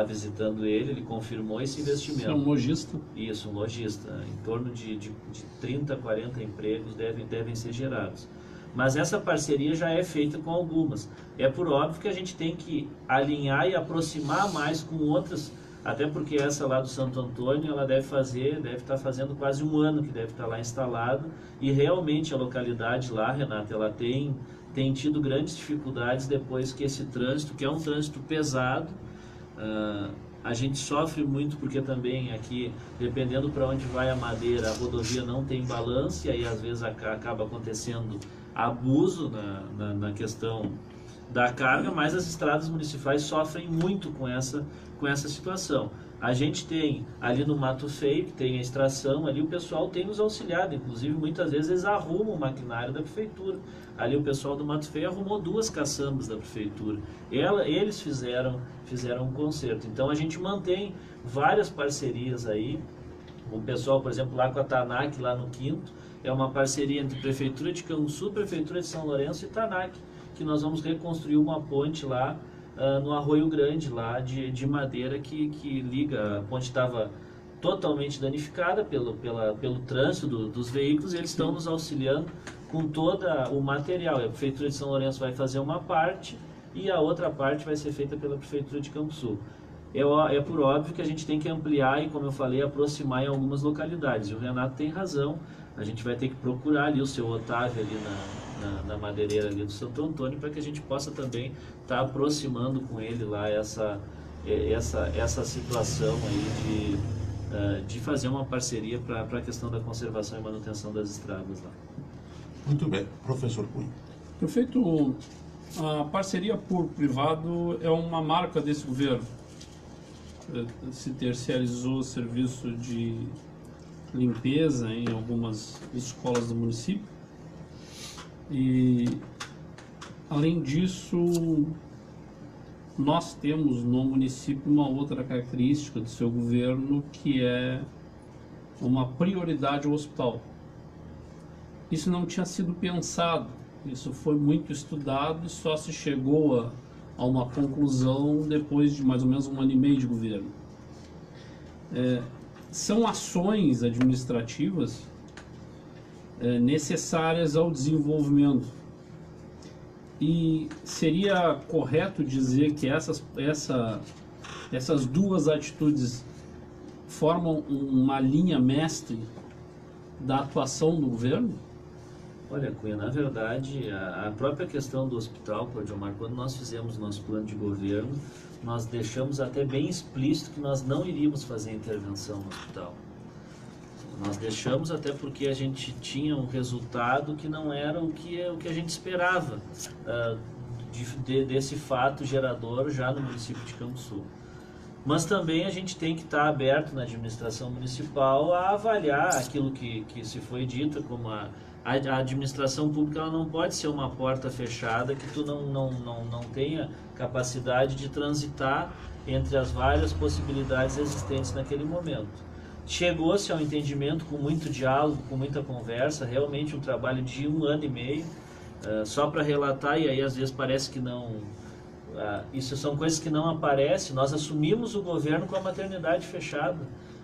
visitando ele confirmou esse investimento. É um lojista? Isso, um lojista. Em torno de 30, 40 empregos devem ser gerados. Mas essa parceria já é feita com algumas. É por óbvio que a gente tem que alinhar e aproximar mais com outras, até porque essa lá do Santo Antônio, ela deve estar fazendo quase um ano que deve estar lá instalado, e realmente a localidade lá, Renata, ela tem tido grandes dificuldades depois que esse trânsito, que é um trânsito pesado, a gente sofre muito porque também aqui, dependendo para onde vai a madeira, a rodovia não tem balanço, e aí às vezes acaba acontecendo abuso na questão da carga, mas as estradas municipais sofrem muito com essa situação. A gente tem ali no Mato Feio, que tem a extração, ali o pessoal tem nos auxiliado, inclusive muitas vezes eles arrumam o maquinário da prefeitura. Ali o pessoal do Mato Feio arrumou 2 caçambas da prefeitura. Eles fizeram um conserto. Então a gente mantém várias parcerias aí. O pessoal, por exemplo, lá com a TANAC, lá no Quinto, é uma parceria entre Prefeitura de Canguçu, Prefeitura de São Lourenço e TANAC, que nós vamos reconstruir uma ponte lá no Arroio Grande, lá de madeira que liga. A ponte estava totalmente danificada pelo trânsito dos veículos, e eles estão nos auxiliando com todo o material. E a Prefeitura de São Lourenço vai fazer uma parte e a outra parte vai ser feita pela Prefeitura de Canguçu. É por óbvio que a gente tem que ampliar e, como eu falei, aproximar em algumas localidades. E o Renato tem razão, a gente vai ter que procurar ali o seu Otávio ali na madeireira ali do Santo Antônio, para que a gente possa também estar aproximando com ele lá essa situação aí de fazer uma parceria para a questão da conservação e manutenção das estradas lá. Muito bem. Professor Cunha. Prefeito, a parceria público-privado é uma marca desse governo. Se terceirizou o serviço de limpeza em algumas escolas do município. E, além disso, nós temos no município uma outra característica do seu governo, que é uma prioridade ao hospital. Isso não tinha sido pensado, isso foi muito estudado e só se chegou a uma conclusão depois de mais ou menos 1 ano e meio de governo. São ações administrativas necessárias ao desenvolvimento. E seria correto dizer que essas 2 atitudes formam uma linha mestre da atuação do governo? Olha, Cunha, na verdade, a própria questão do hospital, Cláudio, quando nós fizemos o nosso plano de governo, nós deixamos até bem explícito que nós não iríamos fazer intervenção no hospital. Nós deixamos até porque a gente tinha um resultado que não era o que a gente esperava desse fato gerador já no município de Canguçu. Mas também a gente tem que estar aberto na administração municipal a avaliar aquilo que se foi dito, como a administração pública. Ela não pode ser uma porta fechada que tu não tenha capacidade de transitar entre as várias possibilidades existentes naquele momento. Chegou-se ao entendimento com muito diálogo, com muita conversa, realmente um trabalho de 1 ano e meio, só para relatar, e aí às vezes parece que não isso são coisas que não aparecem. Nós assumimos o governo com a maternidade fechada.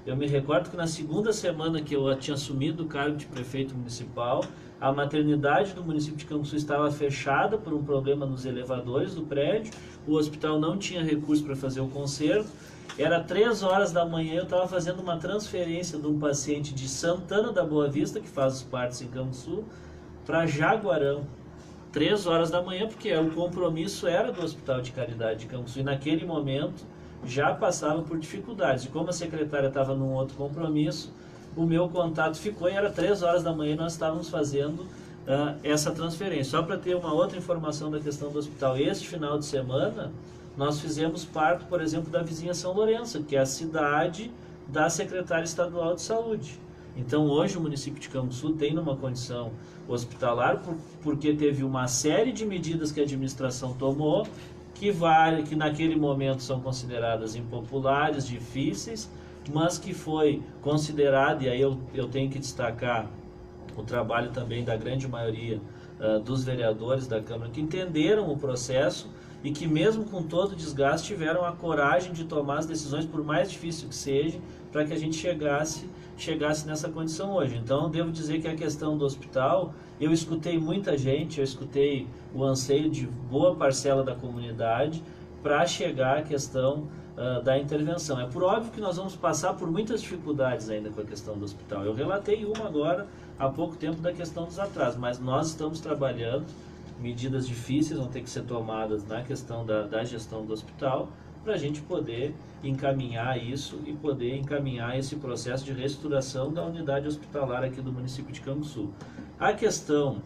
Eu me recordo que na segunda semana que eu tinha assumido o cargo de prefeito municipal, a maternidade do município de Canguçu estava fechada por um problema nos elevadores do prédio, o hospital não tinha recurso para fazer o conserto. Era 3 horas da manhã, eu estava fazendo uma transferência de um paciente de Santana da Boa Vista, que faz os partos em Canguçu, para Jaguarão. 3 horas da manhã, porque o compromisso era do Hospital de Caridade de Canguçu, e naquele momento já passava por dificuldades. E como a secretária estava num outro compromisso, o meu contato ficou, e era 3 horas da manhã e nós estávamos fazendo essa transferência. Só para ter uma outra informação da questão do hospital, este final de semana nós fizemos parto, por exemplo, da vizinha São Lourenço, que é a cidade da secretária estadual de saúde. Então hoje o município de Canguçu tem numa condição hospitalar porque teve uma série de medidas que a administração tomou que naquele momento são consideradas impopulares, difíceis, mas que foi considerado, e aí eu tenho que destacar o trabalho também da grande maioria dos vereadores da Câmara, que entenderam o processo e que mesmo com todo o desgaste tiveram a coragem de tomar as decisões, por mais difícil que seja, para que a gente chegasse nessa condição hoje. Então, devo dizer que a questão do hospital, eu escutei muita gente, eu escutei o anseio de boa parcela da comunidade para chegar à questão da intervenção. É por óbvio que nós vamos passar por muitas dificuldades ainda com a questão do hospital. Eu relatei uma agora, há pouco tempo, da questão dos atrasos, mas nós estamos trabalhando, medidas difíceis vão ter que ser tomadas na questão da gestão do hospital, para a gente poder encaminhar isso e poder encaminhar esse processo de reestruturação da unidade hospitalar aqui do município de Canguçu. A questão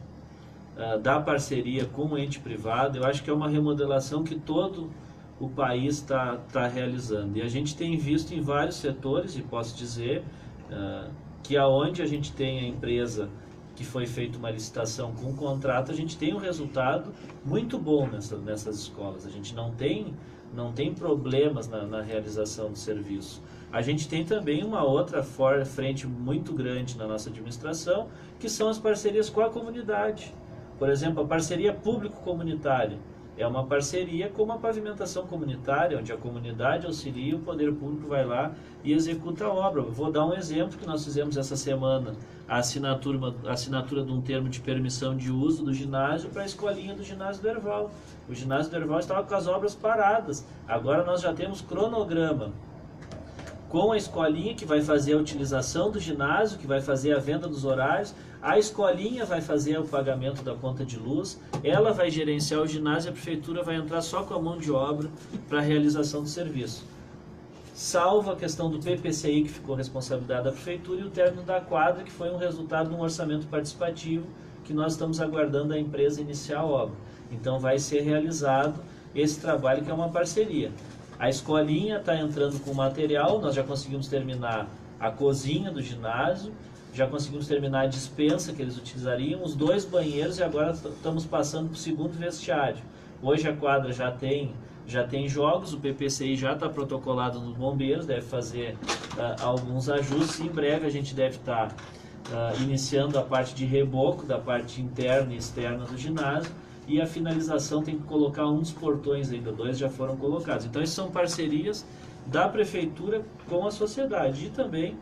da parceria com o ente privado, eu acho que é uma remodelação que todo o país está realizando. E a gente tem visto em vários setores, e posso dizer que aonde a gente tem a empresa que foi feita uma licitação com um contrato, a gente tem um resultado muito bom nessas escolas. A gente não tem problemas na realização do serviço. A gente tem também uma outra frente muito grande na nossa administração, que são as parcerias com a comunidade. Por exemplo, a parceria público-comunitária é uma parceria com a pavimentação comunitária, onde a comunidade auxilia, o poder público vai lá e executa a obra. Vou dar um exemplo que nós fizemos essa semana, a assinatura de um termo de permissão de uso do ginásio para a escolinha do ginásio do Herval. O ginásio do Herval estava com as obras paradas, agora nós já temos cronograma com a escolinha que vai fazer a utilização do ginásio, que vai fazer a venda dos horários, a escolinha vai fazer o pagamento da conta de luz, ela vai gerenciar o ginásio e a prefeitura vai entrar só com a mão de obra para a realização do serviço. Salvo a questão do PPCI, que ficou responsabilidade da prefeitura, e o término da quadra, que foi um resultado de um orçamento participativo, que nós estamos aguardando a empresa iniciar a obra. Então vai ser realizado esse trabalho, que é uma parceria. A escolinha está entrando com material, nós já conseguimos terminar a cozinha do ginásio, já conseguimos terminar a despensa que eles utilizariam, os 2 banheiros, e agora estamos passando para o 2º vestiário. Hoje a quadra já tem jogos, o PPCI já está protocolado nos bombeiros, deve fazer alguns ajustes, e em breve a gente deve estar iniciando a parte de reboco da parte interna e externa do ginásio, e a finalização tem que colocar um dos portões ainda, 2 já foram colocados. Então essas são parcerias da prefeitura com a sociedade. E também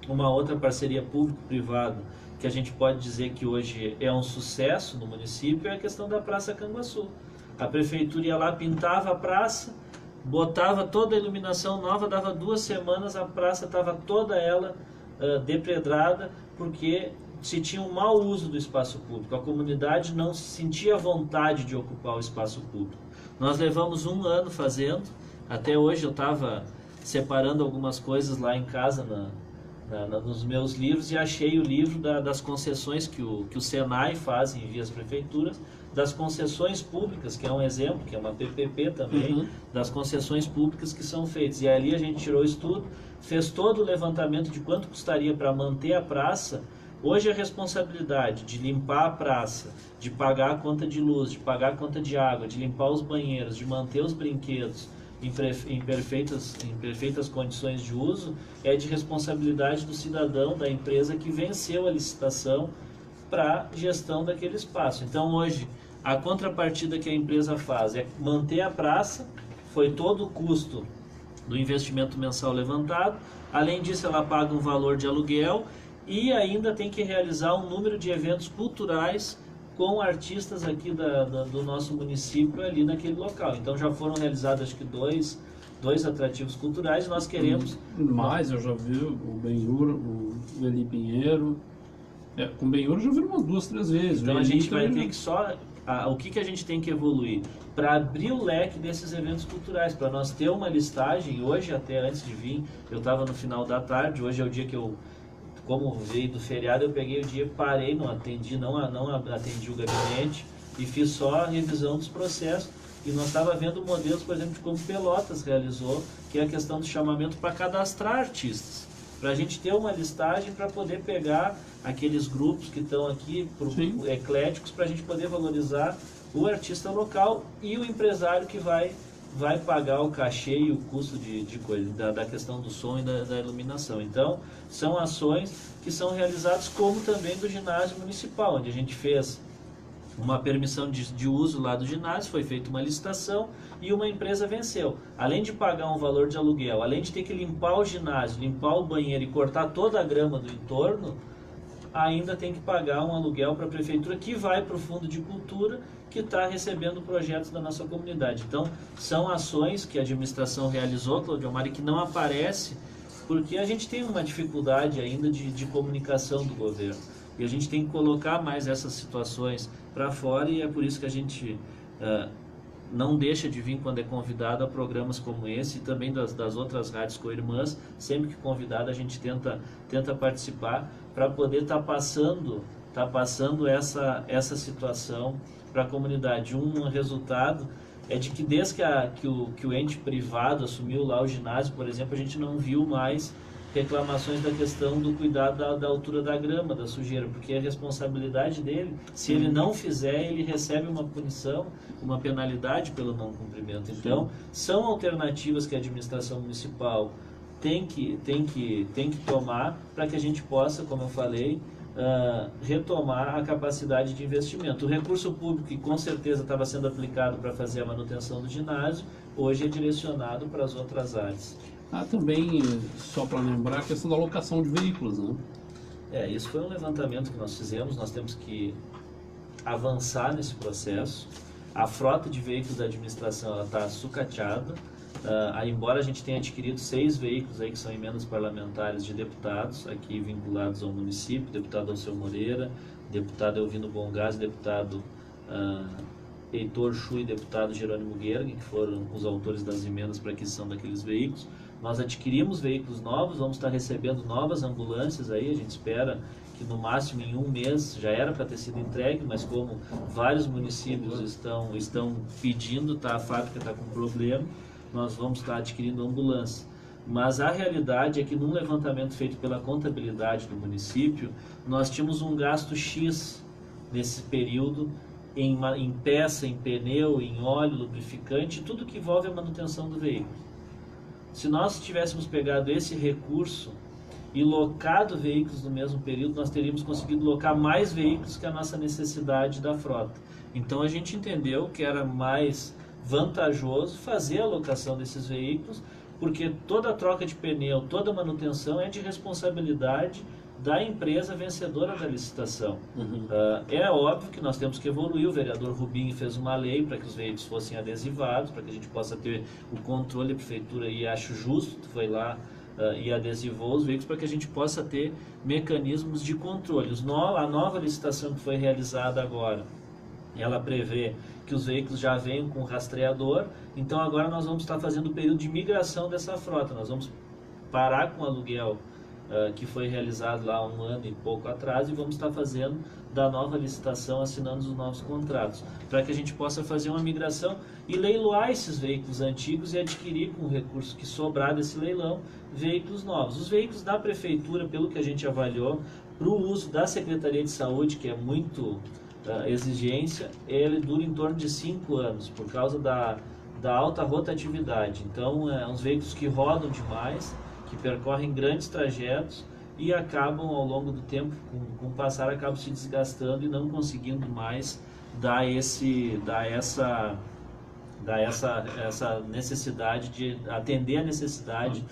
uma outra parceria público-privada que a gente pode dizer que hoje é um sucesso no município é a questão da Praça Canguaçu. A prefeitura ia lá, pintava a praça, botava toda a iluminação nova, dava 2 semanas, a praça estava toda ela depredrada, porque se tinha um mau uso do espaço público, a comunidade não se sentia vontade de ocupar o espaço público. Nós levamos 1 ano fazendo, até hoje eu estava separando algumas coisas lá em casa nos meus livros, e achei o livro das concessões que o Senai faz em vias prefeituras, das concessões públicas, que é um exemplo, que é uma PPP também, das concessões públicas que são feitas. E ali a gente tirou isso tudo, fez todo o levantamento de quanto custaria para manter a praça. Hoje a responsabilidade de limpar a praça, de pagar a conta de luz, de pagar a conta de água, de limpar os banheiros, de manter os brinquedos em perfeitas condições de uso, é de responsabilidade do cidadão, da empresa que venceu a licitação para gestão daquele espaço. Então hoje A contrapartida que a empresa faz é manter a praça, foi todo o custo do investimento mensal levantado. Além disso, ela paga um valor de aluguel e ainda tem que realizar um número de eventos culturais com artistas aqui do nosso município ali naquele local. Então já foram realizados acho que dois atrativos culturais e nós queremos... Mas eu já vi o Benhur, o Eli Pinheiro. Com o Benhur eu já vi umas 2, 3 vezes. Então a gente vai ter que só... o que a gente tem que evoluir? Para abrir o leque desses eventos culturais, para nós ter uma listagem. Hoje, até antes de vir, eu estava no final da tarde, hoje é o dia que eu, como veio do feriado, eu peguei o dia, parei, não atendi o gabinete e fiz só a revisão dos processos. E nós estava vendo modelos, por exemplo, de como Pelotas realizou, que é a questão do chamamento para cadastrar artistas. Para a gente ter uma listagem para poder pegar aqueles grupos que estão aqui, ecléticos, para a gente poder valorizar o artista local e o empresário que vai pagar o cachê e o custo de coisa, da questão do som e da iluminação. Então, são ações que são realizadas como também do ginásio municipal, onde a gente fez uma permissão de uso lá do ginásio, foi feita uma licitação e uma empresa venceu. Além de pagar um valor de aluguel, além de ter que limpar o ginásio, limpar o banheiro e cortar toda a grama do entorno, ainda tem que pagar um aluguel para a prefeitura que vai para o Fundo de Cultura, que está recebendo projetos da nossa comunidade. Então, são ações que a administração realizou, Claudio Omar, e que não aparece porque a gente tem uma dificuldade ainda de comunicação do governo. E a gente tem que colocar mais essas situações para fora e é por isso que a gente não deixa de vir quando é convidado a programas como esse e também das outras rádios co-irmãs. Sempre que convidado a gente tenta participar para poder estar passando essa situação para a comunidade. Um resultado é de que desde que o ente privado assumiu lá o ginásio, por exemplo, a gente não viu mais reclamações da questão do cuidado da altura da grama, da sujeira, porque é responsabilidade dele. Se ele não fizer, ele recebe uma punição, uma penalidade pelo não cumprimento. Então, são alternativas que a administração municipal tem que tomar para que a gente possa, como eu falei, retomar a capacidade de investimento. O recurso público, que com certeza estava sendo aplicado para fazer a manutenção do ginásio, hoje é direcionado para as outras áreas. Também, só para lembrar, a questão da locação de veículos, né? Isso foi um levantamento que nós fizemos, nós temos que avançar nesse processo. A frota de veículos da administração está sucateada, embora a gente tenha adquirido 6 veículos aí que são emendas parlamentares de deputados, aqui vinculados ao município, deputado Alceu Moreira, deputado Elvino Bongás, deputado Heitor Chu e deputado Jerônimo Guergue, que foram os autores das emendas para aquisição daqueles veículos. Nós adquirimos veículos novos, vamos estar recebendo novas ambulâncias aí, a gente espera que no máximo em 1 mês, já era para ter sido entregue, mas como vários municípios estão pedindo, a fábrica está com problema, nós vamos estar adquirindo ambulância. Mas a realidade é que num levantamento feito pela contabilidade do município, nós tínhamos um gasto X nesse período em peça, em pneu, em óleo, lubrificante, tudo que envolve a manutenção do veículo. Se nós tivéssemos pegado esse recurso e locado veículos no mesmo período, nós teríamos conseguido locar mais veículos que a nossa necessidade da frota. Então a gente entendeu que era mais vantajoso fazer a locação desses veículos, porque toda a troca de pneu, toda a manutenção é de responsabilidade da empresa vencedora da licitação. É óbvio que nós temos que evoluir. O vereador Rubinho fez uma lei para que os veículos fossem adesivados, para que a gente possa ter o controle da prefeitura, e acho justo, foi lá e adesivou os veículos para que a gente possa ter mecanismos de controle. A nova licitação que foi realizada agora, ela prevê que os veículos já venham com rastreador, então agora nós vamos estar fazendo o período de migração dessa frota, nós vamos parar com o aluguel que foi realizado lá 1 ano e pouco atrás, e vamos estar fazendo da nova licitação, assinando os novos contratos, para que a gente possa fazer uma migração e leiloar esses veículos antigos e adquirir, com o recurso que sobrar desse leilão, veículos novos. Os veículos da prefeitura, pelo que a gente avaliou, para o uso da Secretaria de Saúde, que é muito exigência, ele dura em torno de 5 anos, por causa da alta rotatividade. Então, uns veículos que rodam demais, que percorrem grandes trajetos e acabam, ao longo do tempo, com o passar, acabam se desgastando e não conseguindo mais dá essa necessidade de atender a necessidade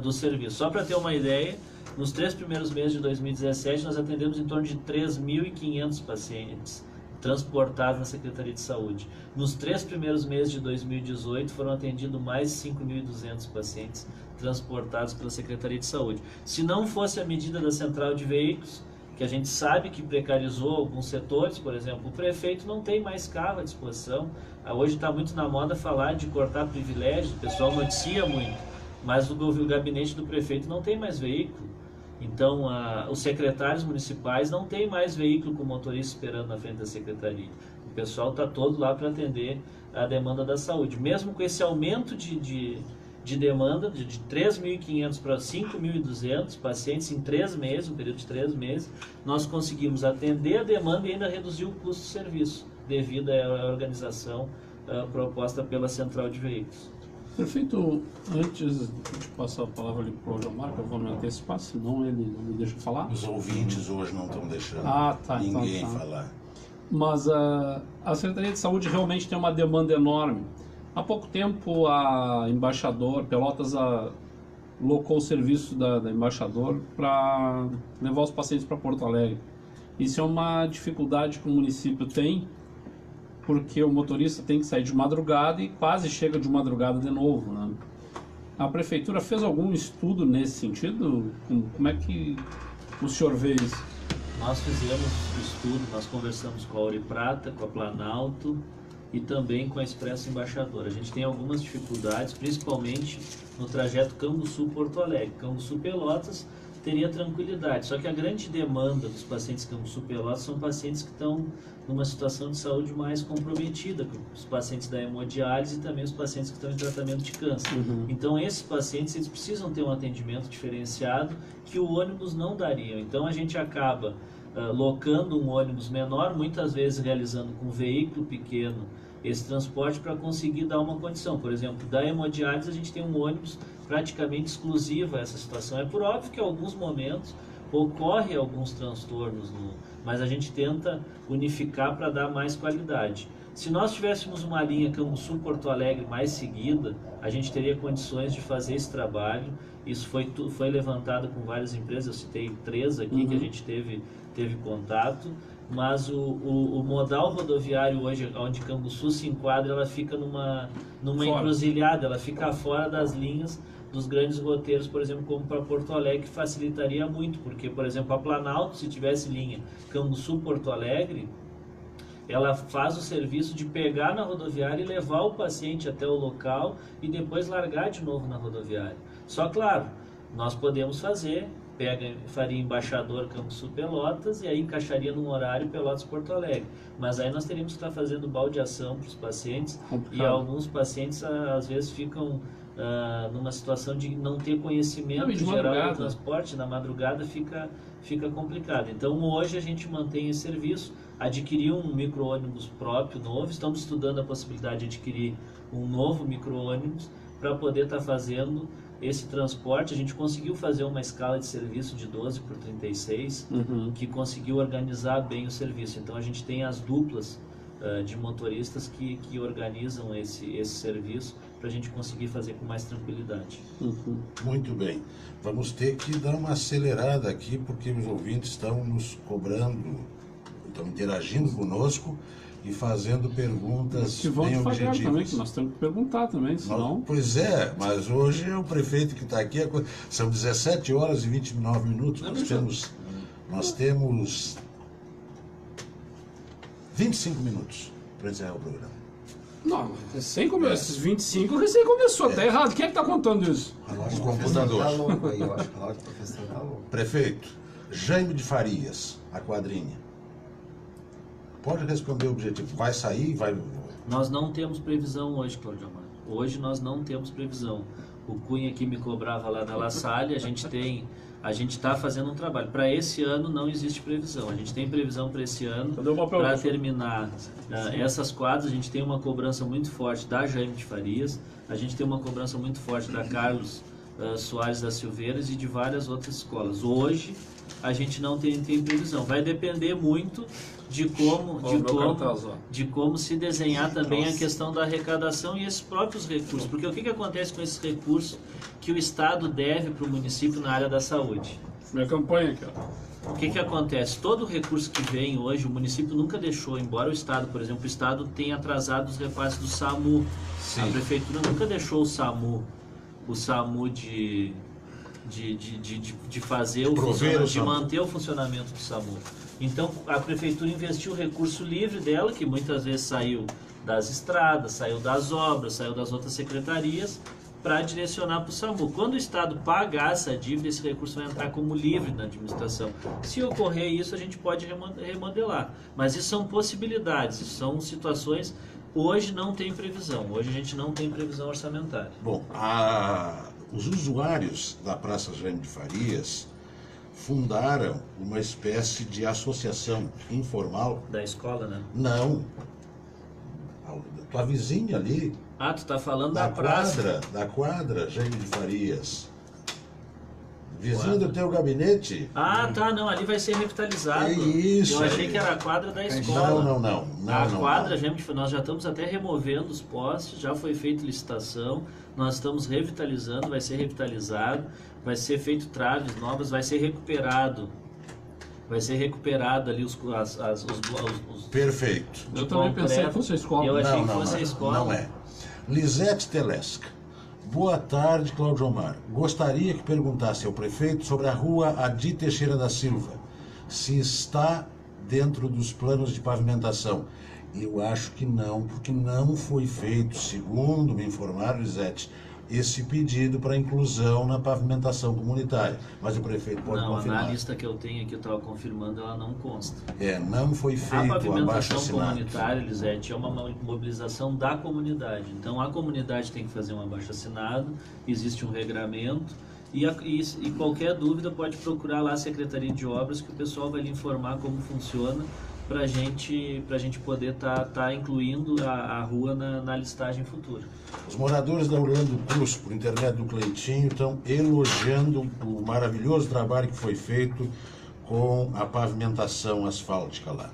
do serviço. Só para ter uma ideia, nos 3 primeiros meses de 2017 nós atendemos em torno de 3.500 pacientes transportados na Secretaria de Saúde. Nos 3 primeiros meses de 2018 foram atendidos mais de 5.200 pacientes transportados pela Secretaria de Saúde. Se não fosse a medida da Central de Veículos, que a gente sabe que precarizou alguns setores, por exemplo, o prefeito não tem mais carro à disposição. Hoje está muito na moda falar de cortar privilégios, o pessoal noticia muito, mas o gabinete do prefeito não tem mais veículo. Então, os secretários municipais não têm mais veículo com motorista esperando na frente da secretaria. O pessoal está todo lá para atender a demanda da saúde. Mesmo com esse aumento de demanda, de 3.500 para 5.200 pacientes em 3 meses, um período de 3 meses, nós conseguimos atender a demanda e ainda reduzir o custo do serviço, devido à organização proposta pela Central de Veículos. Prefeito, antes de passar a palavra ali para o Jomar, que eu vou me antecipar, senão ele não me deixa falar. Os ouvintes hoje não estão deixando ninguém falar. Mas a Secretaria de Saúde realmente tem uma demanda enorme. Há pouco tempo a Embaixador, Pelotas locou o serviço da Embaixador para levar os pacientes para Porto Alegre. Isso é uma dificuldade que o município tem, porque o motorista tem que sair de madrugada e quase chega de madrugada de novo, né? A Prefeitura fez algum estudo nesse sentido? Como é que o senhor vê isso? Nós fizemos estudo, nós conversamos com a Ouro e Prata, com a Planalto e também com a Expresso Embaixador. A gente tem algumas dificuldades, principalmente no trajeto Canguçu-Porto Alegre. Canguçu-Pelotas teria tranquilidade, só que a grande demanda dos pacientes Canguçu-Pelotas são pacientes que estão numa situação de saúde mais comprometida, os pacientes da hemodiálise e também os pacientes que estão em tratamento de câncer. Então esses pacientes eles precisam ter um atendimento diferenciado que o ônibus não daria. Então a gente acaba locando um ônibus menor, muitas vezes realizando com um veículo pequeno esse transporte para conseguir dar uma condição. Por exemplo, da hemodiálise a gente tem um ônibus praticamente exclusivo a essa situação. É por óbvio que em alguns momentos ocorre alguns transtornos, mas a gente tenta unificar para dar mais qualidade. Se nós tivéssemos uma linha Canguçu-Porto Alegre mais seguida, a gente teria condições de fazer esse trabalho. Isso foi levantado com várias empresas, eu citei 3 aqui que a gente teve contato, mas o modal rodoviário hoje, onde Canguçu se enquadra, ela fica numa encruzilhada, ela fica fora das linhas dos grandes roteiros, por exemplo, como para Porto Alegre, que facilitaria muito, porque, por exemplo, a Planalto, se tivesse linha Canguçu-Porto Alegre, ela faz o serviço de pegar na rodoviária e levar o paciente até o local e depois largar de novo na rodoviária. Só claro, nós podemos faria Embaixador Canguçu-Pelotas e aí encaixaria num horário Pelotas-Porto Alegre. Mas aí nós teríamos que estar fazendo baldeação para os pacientes e alguns pacientes às vezes ficam numa situação de não ter conhecimento geral do transporte, na madrugada fica complicado. Então hoje a gente mantém esse serviço, adquiriu um micro-ônibus próprio novo, estamos estudando a possibilidade de adquirir um novo micro-ônibus para poder estar fazendo esse transporte. A gente conseguiu fazer uma escala de serviço de 12 por 36, que conseguiu organizar bem o serviço. Então a gente tem as duplas de motoristas que organizam esse serviço para a gente conseguir fazer com mais tranquilidade. Muito bem. Vamos ter que dar uma acelerada aqui, porque os ouvintes estão nos cobrando, estão interagindo conosco e fazendo perguntas que vão bem devagar objetivas. também, que nós temos que perguntar também, senão... Pois é, mas hoje é o prefeito que está aqui, são 17 horas e 29 minutos, nós temos 25 minutos para encerrar o programa. Não, esses 25 recém começou, tá errado. Quem é que tá contando isso? O computador. Tá louco aí, eu acho que o professor tá louco. Prefeito, Jaime de Farias, a quadrinha. Pode responder o objetivo. Vai sair? Nós não temos previsão hoje, Claudio Amaro. Hoje nós não temos previsão. O Cunha aqui me cobrava lá na La Salle, a gente está fazendo um trabalho. Para esse ano não existe previsão. A gente tem previsão para esse ano para terminar essas quadras. A gente tem uma cobrança muito forte da Jaime de Farias, a gente tem uma cobrança muito forte da Carlos Soares da Silveiras e de várias outras escolas. Hoje a gente não tem previsão. Vai depender muito de como se desenhar também a questão da arrecadação e esses próprios recursos. Porque o que acontece com esses recursos que o Estado deve para o município na área da saúde? Minha campanha aqui, ó. O que acontece? Todo o recurso que vem hoje, o município nunca deixou, embora o Estado, por exemplo, o Estado tenha atrasado os repasses do SAMU. Sim. A Prefeitura nunca deixou o SAMU de fazer de manter o funcionamento do SAMU. Então a Prefeitura investiu o recurso livre dela, que muitas vezes saiu das estradas, saiu das obras, saiu das outras secretarias, para direcionar para o SAMU. Quando o Estado pagar essa dívida, esse recurso vai entrar como livre na administração. Se ocorrer isso, a gente pode remodelar. Mas isso são possibilidades, isso são situações. Hoje não tem previsão, hoje a gente não tem previsão orçamentária. Bom, os usuários da Praça Jaime de Farias fundaram uma espécie de associação informal. Da escola, né? Não. A tua vizinha ali. Ah, tu tá falando da praça. Da quadra Jaime de Farias. Vizinho do teu gabinete. Ah, tá, não, ali vai ser revitalizado. É isso. Eu achei que era a quadra da escola. Não. A quadra, nós já estamos até removendo os postes, já foi feita licitação, nós estamos revitalizando, vai ser revitalizado, vai ser feito traves novas, vai ser recuperado ali os Perfeito. Eu também pensei que fosse a escola. Eu achei que fosse a escola. Não é. Lisete Telesca. Boa tarde, Cláudio Omar. Gostaria que perguntasse ao prefeito sobre a rua Adi Teixeira da Silva, se está dentro dos planos de pavimentação. Eu acho que não, porque não foi feito, segundo me informaram, Lisete, esse pedido para inclusão na pavimentação comunitária. Mas o prefeito pode confirmar. Não, na lista que eu tenho aqui, eu estava confirmando, ela não consta. Não foi feito a pavimentação abaixo-assinado. comunitária, Lisete, é uma mobilização da comunidade. Então a comunidade tem que fazer um abaixo-assinado, existe um regramento, e qualquer dúvida pode procurar lá a Secretaria de Obras, que o pessoal vai lhe informar como funciona, para a gente poder tá incluindo a rua na listagem futura. Os moradores da Orlando Cruz, por intermédio do Cleitinho, estão elogiando o maravilhoso trabalho que foi feito com a pavimentação asfáltica lá.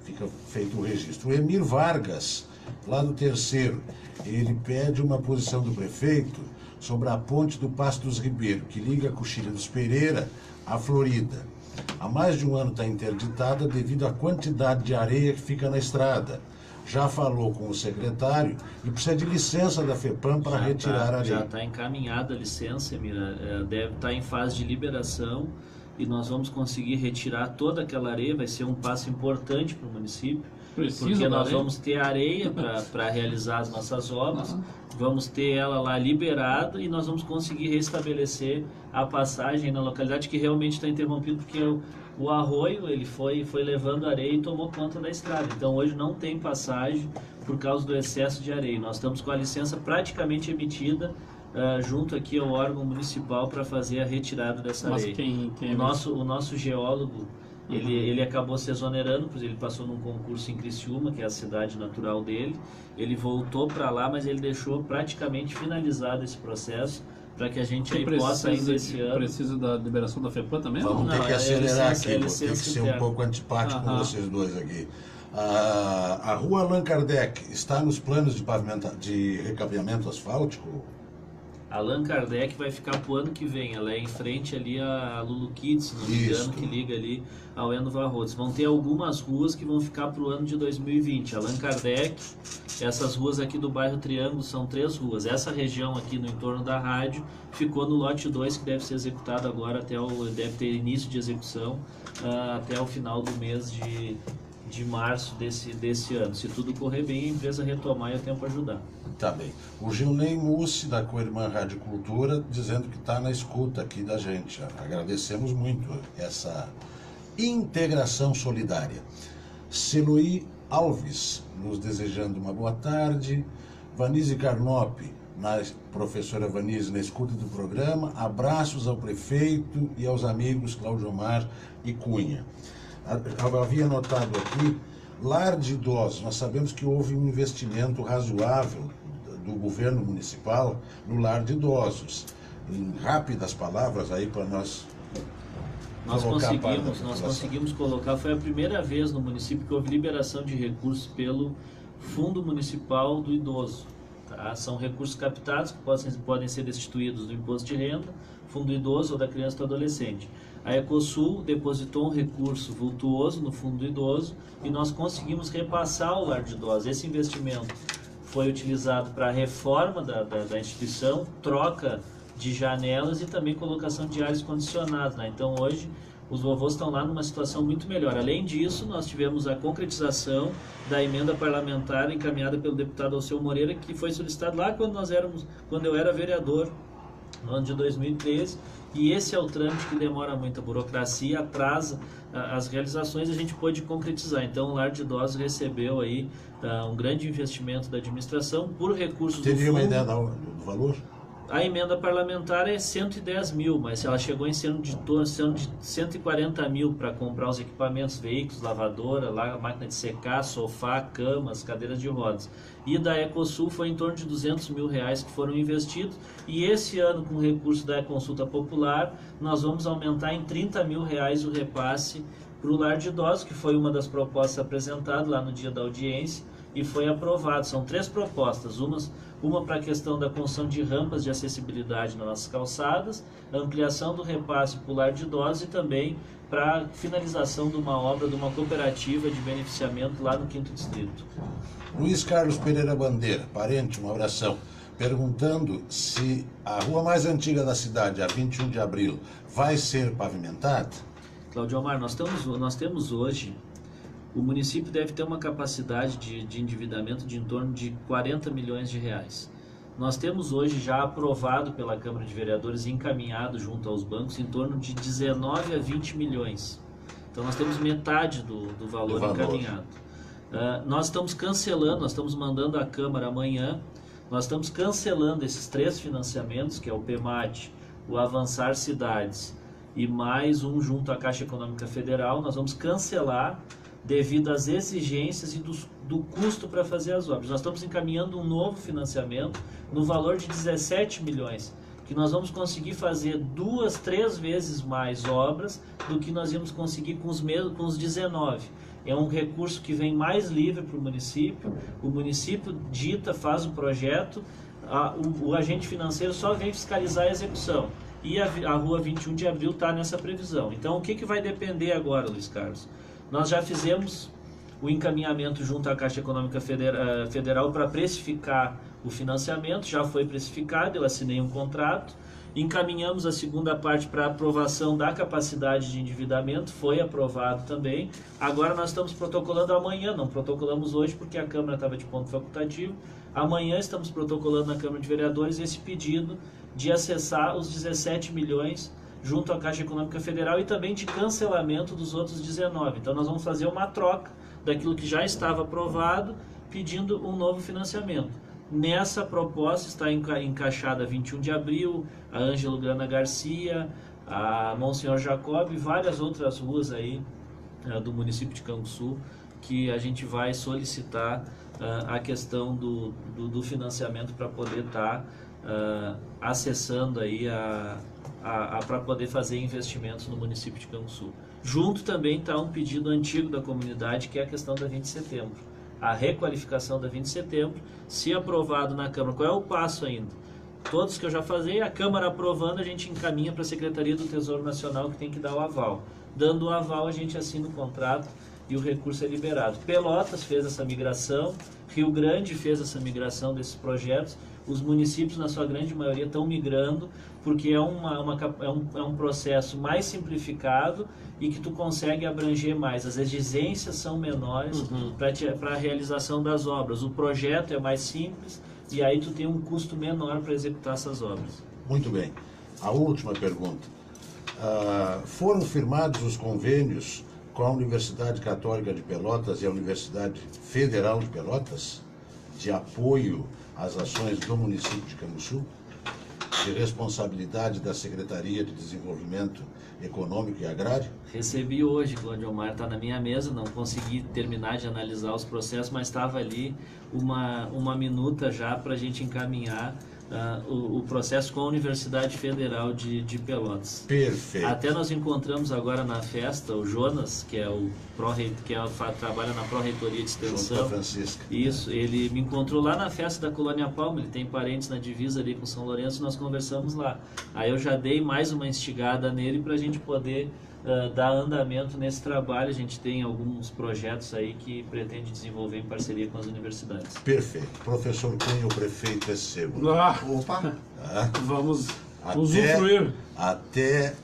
Fica feito o registro. O Emir Vargas, lá do Terceiro, ele pede uma posição do prefeito sobre a ponte do Passo dos Ribeiro, que liga a Coxilha dos Pereira à Florida. Há mais de um ano está interditada devido à quantidade de areia que fica na estrada. Já falou com o secretário e precisa de licença da FEPAM para retirar a areia. Já está encaminhada a licença, Mira, deve estar em fase de liberação e nós vamos conseguir retirar toda aquela areia, vai ser um passo importante para o município, porque nós vamos ter areia para realizar as nossas obras, vamos ter ela lá liberada e nós vamos conseguir restabelecer a passagem na localidade que realmente está interrompido, porque o arroio ele foi levando areia e tomou conta da estrada. Então hoje não tem passagem por causa do excesso de areia. Nós estamos com a licença praticamente emitida junto aqui ao órgão municipal para fazer a retirada dessa areia. O nosso geólogo, ele acabou se exonerando, pois ele passou num concurso em Criciúma, que é a cidade natural dele. Ele voltou para lá, mas ele deixou praticamente finalizado esse processo para que a gente aí possa ainda esse ano. Precisa da liberação da FEPAM também? Vamos ter que acelerar aqui, vou ter que ser um pouco antipático com vocês dois aqui. A rua Allan Kardec está nos planos de recapeamento asfáltico? Allan Kardec vai ficar para o ano que vem, ela é em frente ali a Lulu Kids, se não me engano, que liga ali ao Eno Varrodes. Vão ter algumas ruas que vão ficar para o ano de 2020. Allan Kardec, essas ruas aqui do bairro Triângulo são 3 ruas. Essa região aqui no entorno da rádio ficou no lote 2, que deve ser executado agora, deve ter início de execução até o final do mês de março desse ano. Se tudo correr bem, a empresa retomar e o tempo ajudar. Tá bem. O Gilney Mussi, da Coirmã Rádio Cultura, dizendo que está na escuta aqui da gente. Agradecemos muito essa integração solidária. Celuí Alves, nos desejando uma boa tarde. Vanise Carnopi, professora Vanise, na escuta do programa. Abraços ao prefeito e aos amigos Cláudio Omar e Cunha. Eu havia notado aqui, lar de idosos. Nós sabemos que houve um investimento razoável do governo municipal no lar de idosos. em rápidas palavras aí para nós Nós colocar a parte da conseguimos, população. colocar, foi a primeira vez no município que houve liberação de recursos pelo Fundo Municipal do Idoso. Tá? São recursos captados que podem ser destituídos do imposto de renda, fundo do idoso ou da criança ou do adolescente. A Ecosul depositou um recurso vultuoso no fundo do idoso e nós conseguimos repassar ao lar de idosos. Esse investimento foi utilizado para a reforma da instituição, troca de janelas e também colocação de ares condicionados, né? Então hoje os vovôs estão lá numa situação muito melhor. Além disso, nós tivemos a concretização da emenda parlamentar encaminhada pelo deputado Alceu Moreira, que foi solicitado lá quando eu era vereador, no ano de 2013, e esse é o trâmite que demora muito, a burocracia atrasa as realizações, a gente pôde concretizar. Então o lar de idosos recebeu aí um grande investimento da administração por recursos do fundo. Teria uma ideia do valor? A emenda parlamentar é 110 mil, mas ela chegou em sendo de 140 mil para comprar os equipamentos, veículos, lavadora, máquina de secar, sofá, camas, cadeiras de rodas. E da Ecosul foi em torno de 200 mil reais que foram investidos. E esse ano, com o recurso da consulta popular, nós vamos aumentar em 30 mil reais o repasse para o lar de idosos, que foi uma das propostas apresentadas lá no dia da audiência e foi aprovado. São 3 propostas, uma para a questão da construção de rampas de acessibilidade nas nossas calçadas, a ampliação do repasse para o lar de idosos e também para a finalização de uma obra de uma cooperativa de beneficiamento lá no 5º Distrito. Luiz Carlos Pereira Bandeira, parente, um abração, perguntando se a rua mais antiga da cidade, a 21 de abril, vai ser pavimentada? Claudio Omar, nós temos hoje, o município deve ter uma capacidade de endividamento de em torno de 40 milhões de reais. Nós temos hoje já aprovado pela Câmara de Vereadores e encaminhado junto aos bancos em torno de 19 a 20 milhões. Então nós temos metade do valor encaminhado. Nós estamos cancelando, nós estamos mandando à Câmara amanhã, nós estamos cancelando esses 3 financiamentos, que é o PEMAT, o Avançar Cidades e mais um junto à Caixa Econômica Federal. Nós vamos cancelar devido às exigências e do custo para fazer as obras. Nós estamos encaminhando um novo financiamento no valor de 17 milhões, que nós vamos conseguir fazer 2, 3 vezes mais obras do que nós íamos conseguir com os 19. É um recurso que vem mais livre para o município dita, faz o projeto, o agente financeiro só vem fiscalizar a execução. E a rua 21 de abril está nessa previsão. Então o que vai depender agora, Luiz Carlos? Nós já fizemos o encaminhamento junto à Caixa Econômica Federal para precificar o financiamento, já foi precificado, eu assinei um contrato, encaminhamos a segunda parte para aprovação da capacidade de endividamento, foi aprovado também. Agora nós estamos protocolando amanhã, não protocolamos hoje porque a Câmara estava de ponto facultativo, amanhã estamos protocolando na Câmara de Vereadores esse pedido de acessar os 17 milhões junto à Caixa Econômica Federal e também de cancelamento dos outros 19. Então nós vamos fazer uma troca daquilo que já estava aprovado, pedindo um novo financiamento. Nessa proposta está encaixada a 21 de abril, a Ângelo Grana Garcia, a Monsenhor Jacob e várias outras ruas aí do município de Canguçu, que a gente vai solicitar a questão do financiamento para poder estar acessando aí para poder fazer investimentos no município de Canguçu. Junto também está um pedido antigo da comunidade, que é a questão da 20 de setembro. A requalificação da 20 de setembro, se aprovado na Câmara, qual é o passo ainda? Todos que eu já falei, a Câmara aprovando, a gente encaminha para a Secretaria do Tesouro Nacional, que tem que dar o aval. Dando o aval, a gente assina o contrato e o recurso é liberado. Pelotas fez essa migração, Rio Grande fez essa migração desses projetos, os municípios, na sua grande maioria, estão migrando, porque é um processo mais simplificado e que tu consegue abranger mais. As exigências são menores para a realização das obras. O projeto é mais simples e aí tu tem um custo menor para executar essas obras. Muito bem. A última pergunta. Foram firmados os convênios com a Universidade Católica de Pelotas e a Universidade Federal de Pelotas de apoio às ações do município de Canguçu, de responsabilidade da Secretaria de Desenvolvimento Econômico e Agrário? Recebi hoje, Claudio Omar, está na minha mesa, não consegui terminar de analisar os processos, mas estava ali uma minuta já para a gente encaminhar o processo com a Universidade Federal de Pelotas. Perfeito. Até nós encontramos agora na festa o Jonas, que é o trabalha na Pró-Reitoria de Junto Extensão. com a Francisca. Isso, ele me encontrou lá na festa da Colônia Palma, ele tem parentes na divisa ali com São Lourenço, nós conversamos lá. Aí eu já dei mais uma instigada nele para a gente poder dar andamento nesse trabalho. A gente tem alguns projetos aí que pretende desenvolver em parceria com as universidades. Perfeito. Professor Cunha, o prefeito é seu. Opa! Vamos usufruir. Até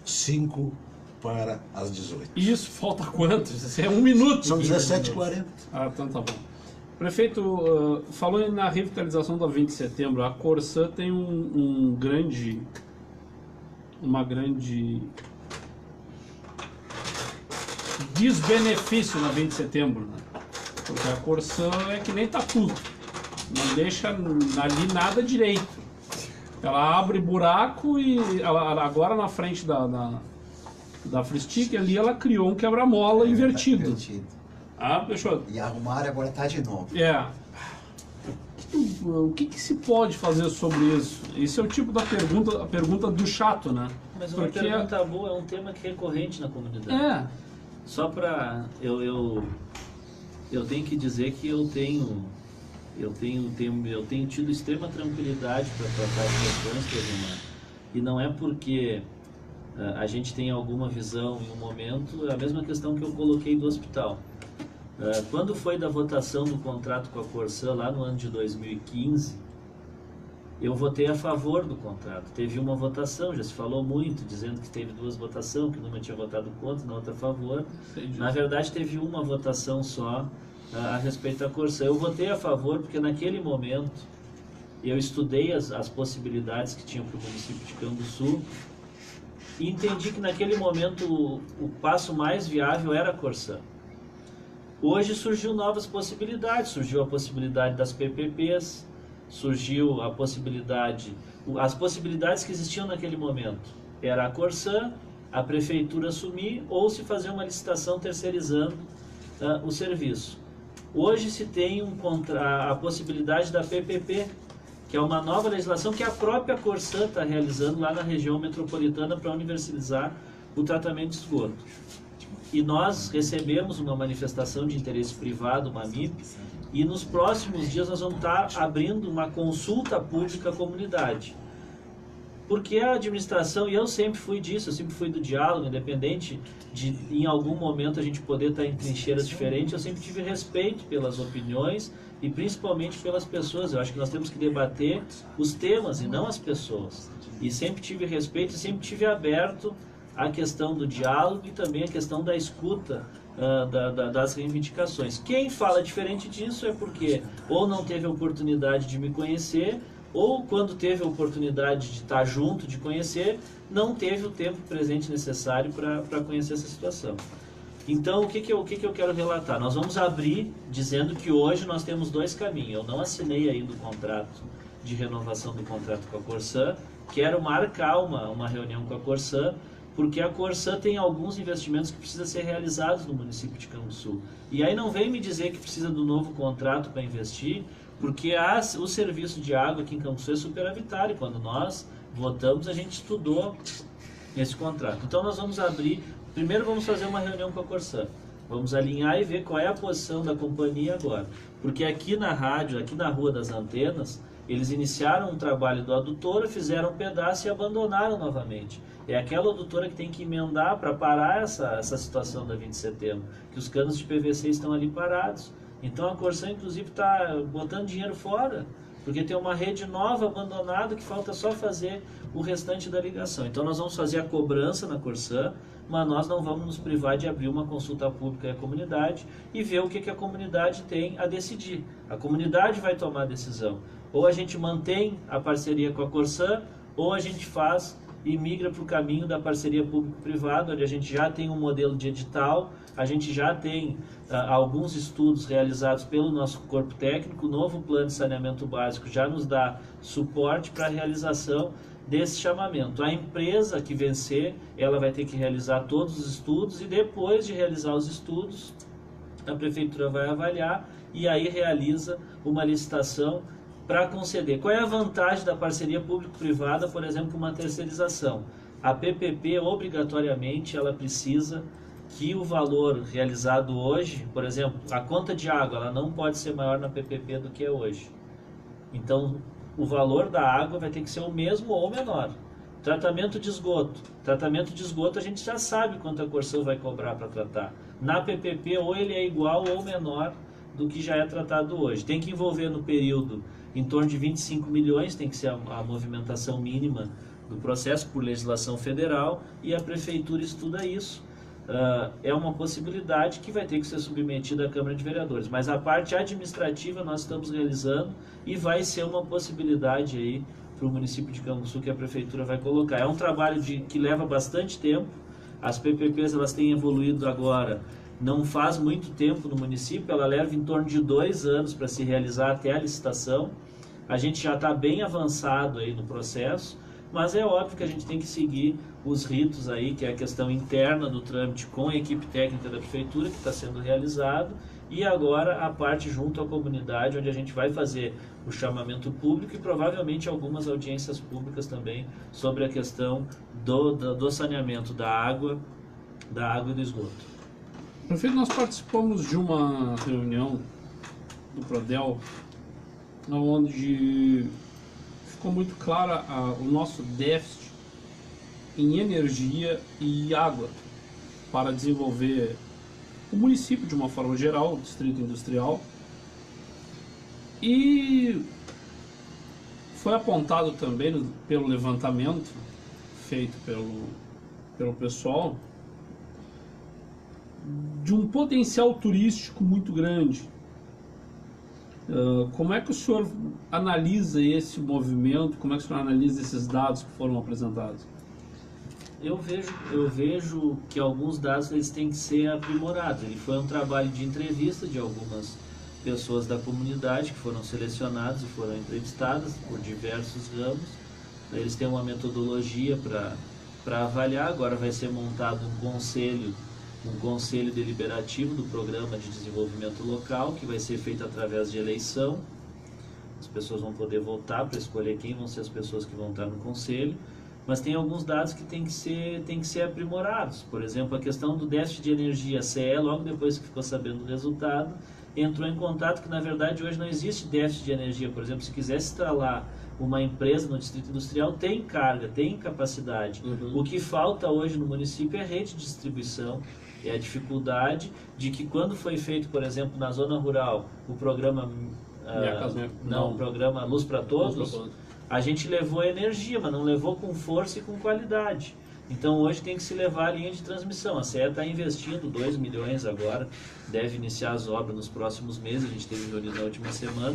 5 para as 18. Isso, falta quantos? Isso é 1 minuto. São 15 17h40. minutos. Ah, então tá bom. Prefeito, falando na revitalização da 20 de setembro, a Corsã tem uma grande desbenefício na 20 de setembro, né? Porque a Corsã é que nem tatu, não deixa ali nada direito. Ela abre buraco e agora na frente da Fristic ali ela criou um quebra-mola invertido. Ah, Peixoto? E arrumaram, agora tá de novo. O que se pode fazer sobre isso? Isso é o tipo da pergunta do chato, né? Mas uma pergunta boa, é um tema que é recorrente na comunidade. Só para eu tenho que dizer que eu tenho tido extrema tranquilidade para tratar as questões, Cleomar. E não é porque a gente tem alguma visão em um momento, é a mesma questão que eu coloquei do hospital. Quando foi da votação do contrato com a Corsã, lá no ano de 2015, eu votei a favor do contrato. Teve uma votação, já se falou muito, dizendo que teve 2 votações, que uma tinha votado contra, na outra a favor. Entendi. Na verdade, teve uma votação só a respeito da Corsã. Eu votei a favor porque naquele momento eu estudei as possibilidades que tinha para o município de Canguçu e entendi que naquele momento o passo mais viável era a Corsã. Hoje surgiu novas possibilidades, surgiu a possibilidade das PPPs, surgiu a possibilidade, as possibilidades que existiam naquele momento. Era a Corsã, a prefeitura assumir ou se fazer uma licitação terceirizando o serviço. Hoje se tem a possibilidade da PPP, que é uma nova legislação que a própria Corsã está realizando lá na região metropolitana para universalizar o tratamento de esgoto. E nós recebemos uma manifestação de interesse privado, uma MIP, e nos próximos dias nós vamos estar abrindo uma consulta pública à comunidade. Porque a administração, e eu sempre fui disso, eu sempre fui do diálogo, independente de em algum momento a gente poder estar em trincheiras diferentes, eu sempre tive respeito pelas opiniões e principalmente pelas pessoas. Eu acho que nós temos que debater os temas e não as pessoas. E sempre tive respeito e sempre tive aberto a questão do diálogo e também a questão da escuta das reivindicações. Quem fala diferente disso é porque ou não teve a oportunidade de me conhecer, ou quando teve a oportunidade de estar junto, de conhecer, não teve o tempo presente necessário para conhecer essa situação. Então, o que eu quero relatar? Nós vamos abrir dizendo que hoje nós temos 2 caminhos. Eu não assinei ainda o contrato de renovação do contrato com a Corsã, quero marcar uma reunião com a Corsã, porque a Corsã tem alguns investimentos que precisam ser realizados no município de Canguçu. E aí não vem me dizer que precisa do novo contrato para investir, porque o serviço de água aqui em Canguçu é superavitário. Quando nós votamos, a gente estudou esse contrato. Então nós vamos abrir, primeiro vamos fazer uma reunião com a Corsã. Vamos alinhar e ver qual é a posição da companhia agora. Porque aqui na rádio, aqui na Rua das Antenas, eles iniciaram um trabalho do adutor, fizeram um pedaço e abandonaram novamente. É aquela adutora que tem que emendar para parar essa situação da 20 de setembro, que os canos de PVC estão ali parados. Então a Corsã, inclusive, está botando dinheiro fora, porque tem uma rede nova abandonada que falta só fazer o restante da ligação. Então nós vamos fazer a cobrança na Corsã, mas nós não vamos nos privar de abrir uma consulta pública à comunidade e ver o que a comunidade tem a decidir. A comunidade vai tomar a decisão. Ou a gente mantém a parceria com a Corsã, ou a gente faz e migra para o caminho da parceria público-privada, onde a gente já tem um modelo de edital, a gente já tem alguns estudos realizados pelo nosso corpo técnico. O novo plano de saneamento básico já nos dá suporte para a realização desse chamamento. A empresa que vencer, ela vai ter que realizar todos os estudos e depois de realizar os estudos, a prefeitura vai avaliar e aí realiza uma licitação para conceder. Qual é a vantagem da parceria público-privada, por exemplo, uma terceirização? A PPP, obrigatoriamente, ela precisa que o valor realizado hoje, por exemplo, a conta de água, ela não pode ser maior na PPP do que é hoje. Então, o valor da água vai ter que ser o mesmo ou menor. Tratamento de esgoto. Tratamento de esgoto a gente já sabe quanto a Corsã vai cobrar para tratar. Na PPP, ou ele é igual ou menor do que já é tratado hoje. Tem que envolver no período em torno de 25 milhões, tem que ser a movimentação mínima do processo por legislação federal, e a Prefeitura estuda isso. É uma possibilidade que vai ter que ser submetida à Câmara de Vereadores. Mas a parte administrativa nós estamos realizando e vai ser uma possibilidade aí para o município de Canguçu que a Prefeitura vai colocar. É um trabalho que leva bastante tempo. As PPPs elas têm evoluído agora, não faz muito tempo no município, ela leva em torno de 2 anos para se realizar até a licitação. A gente já está bem avançado aí no processo, mas é óbvio que a gente tem que seguir os ritos aí, que é a questão interna do trâmite com a equipe técnica da Prefeitura, que está sendo realizado, e agora a parte junto à comunidade, onde a gente vai fazer o chamamento público e provavelmente algumas audiências públicas também sobre a questão do saneamento da água e do esgoto. Prefeito, nós participamos de uma reunião do Prodel, onde ficou muito clara o nosso déficit em energia e água para desenvolver o município de uma forma geral, o distrito industrial. E foi apontado também pelo levantamento feito pelo pessoal de um potencial turístico muito grande. Como é que o senhor analisa esse movimento? Como é que o senhor analisa esses dados que foram apresentados? Eu vejo que alguns dados eles têm que ser aprimorados. Ele foi um trabalho de entrevista de algumas pessoas da comunidade que foram selecionadas e foram entrevistadas por diversos ramos. Eles têm uma metodologia para avaliar. Agora vai ser montado um conselho deliberativo do Programa de Desenvolvimento Local, que vai ser feito através de eleição. As pessoas vão poder votar para escolher quem vão ser as pessoas que vão estar no conselho. Mas tem alguns dados que têm que ser aprimorados. Por exemplo, a questão do déficit de energia. A CE, logo depois que ficou sabendo do resultado, entrou em contato que, na verdade, hoje não existe déficit de energia. Por exemplo, se quisesse instalar uma empresa no Distrito Industrial, tem carga, tem capacidade. O que falta hoje no município é rede de distribuição. É a dificuldade de que, quando foi feito, por exemplo, na zona rural, o programa... o programa Luz para Todos, a gente levou energia, mas não levou com força e com qualidade. Então hoje tem que se levar a linha de transmissão. A CE está investindo 2 milhões agora, deve iniciar as obras nos próximos meses, a gente teve reunião na última semana,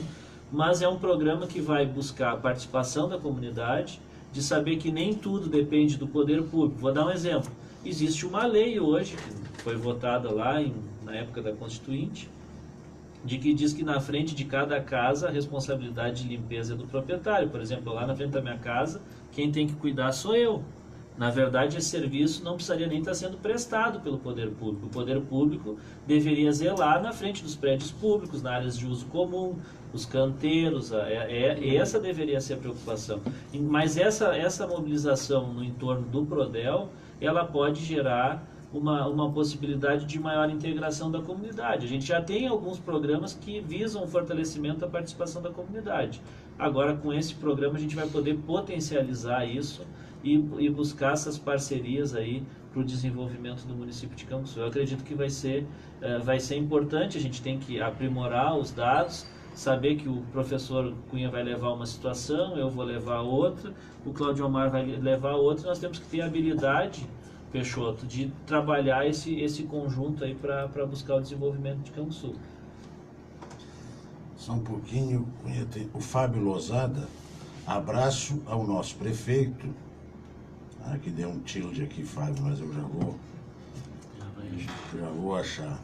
mas é um programa que vai buscar a participação da comunidade, de saber que nem tudo depende do poder público. Vou dar um exemplo. Existe uma lei hoje, que foi votada lá na época da Constituinte, de que diz que na frente de cada casa a responsabilidade de limpeza é do proprietário. Por exemplo, lá na frente da minha casa, quem tem que cuidar sou eu. Na verdade, esse serviço não precisaria nem estar sendo prestado pelo poder público. O poder público deveria zelar na frente dos prédios públicos, nas áreas de uso comum, os canteiros. Essa deveria ser a preocupação. Mas essa mobilização no entorno do Prodel, ela pode gerar uma possibilidade de maior integração da comunidade. A gente já tem alguns programas que visam o fortalecimento da participação da comunidade. Agora, com esse programa, a gente vai poder potencializar isso e buscar essas parcerias aí para o desenvolvimento do município de Canguçu. Eu acredito que vai ser importante. A gente tem que aprimorar os dados, saber que o professor Cunha vai levar uma situação, eu vou levar outra, o Cláudio Omar vai levar outra. Nós temos que ter habilidade, Peixoto, de trabalhar esse conjunto aí para buscar o desenvolvimento de Canguçu. Só um pouquinho, o Fábio Lozada, abraço ao nosso prefeito, que deu um tilde aqui, Fábio, mas eu já vou achar.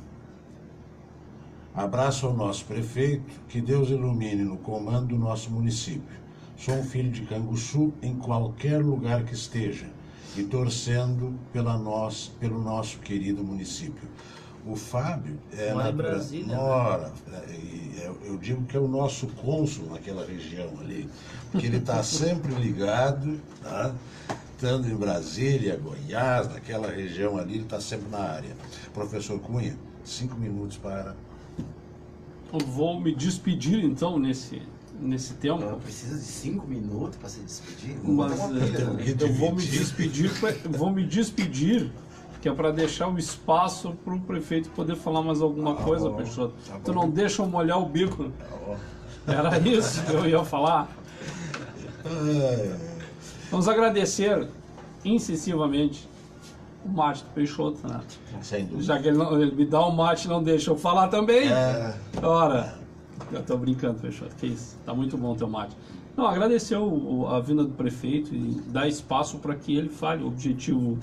Abraço ao nosso prefeito, que Deus ilumine no comando do nosso município. Sou um filho de Canguçu em qualquer lugar que esteja, e torcendo pelo nosso querido município. O Fábio é Mora em Brasília, né? Mora. Eu digo que é o nosso cônsul naquela região ali, porque ele está sempre ligado, tá? Estando em Brasília, Goiás, naquela região ali, ele está sempre na área. Professor Cunha, 5 minutos para... Eu vou me despedir então nesse tempo. Eu preciso de 5 minutos para se despedir? Mas Vou botar uma pilha, né? eu vou me despedir, que é para deixar o espaço para o prefeito poder falar mais alguma coisa, bom, Peixoto. tá Tu bom. não deixa eu molhar o bico. Ó. Era isso que eu ia falar. Vamos agradecer incessivamente o mate do Peixoto, né? Sem dúvida. Já que ele me dá o mate e não deixa eu falar também. Ora, eu tô brincando, Peixoto, que isso, tá muito bom o teu mate. Não, agradecer a vinda do prefeito e dar espaço para que ele fale o objetivo.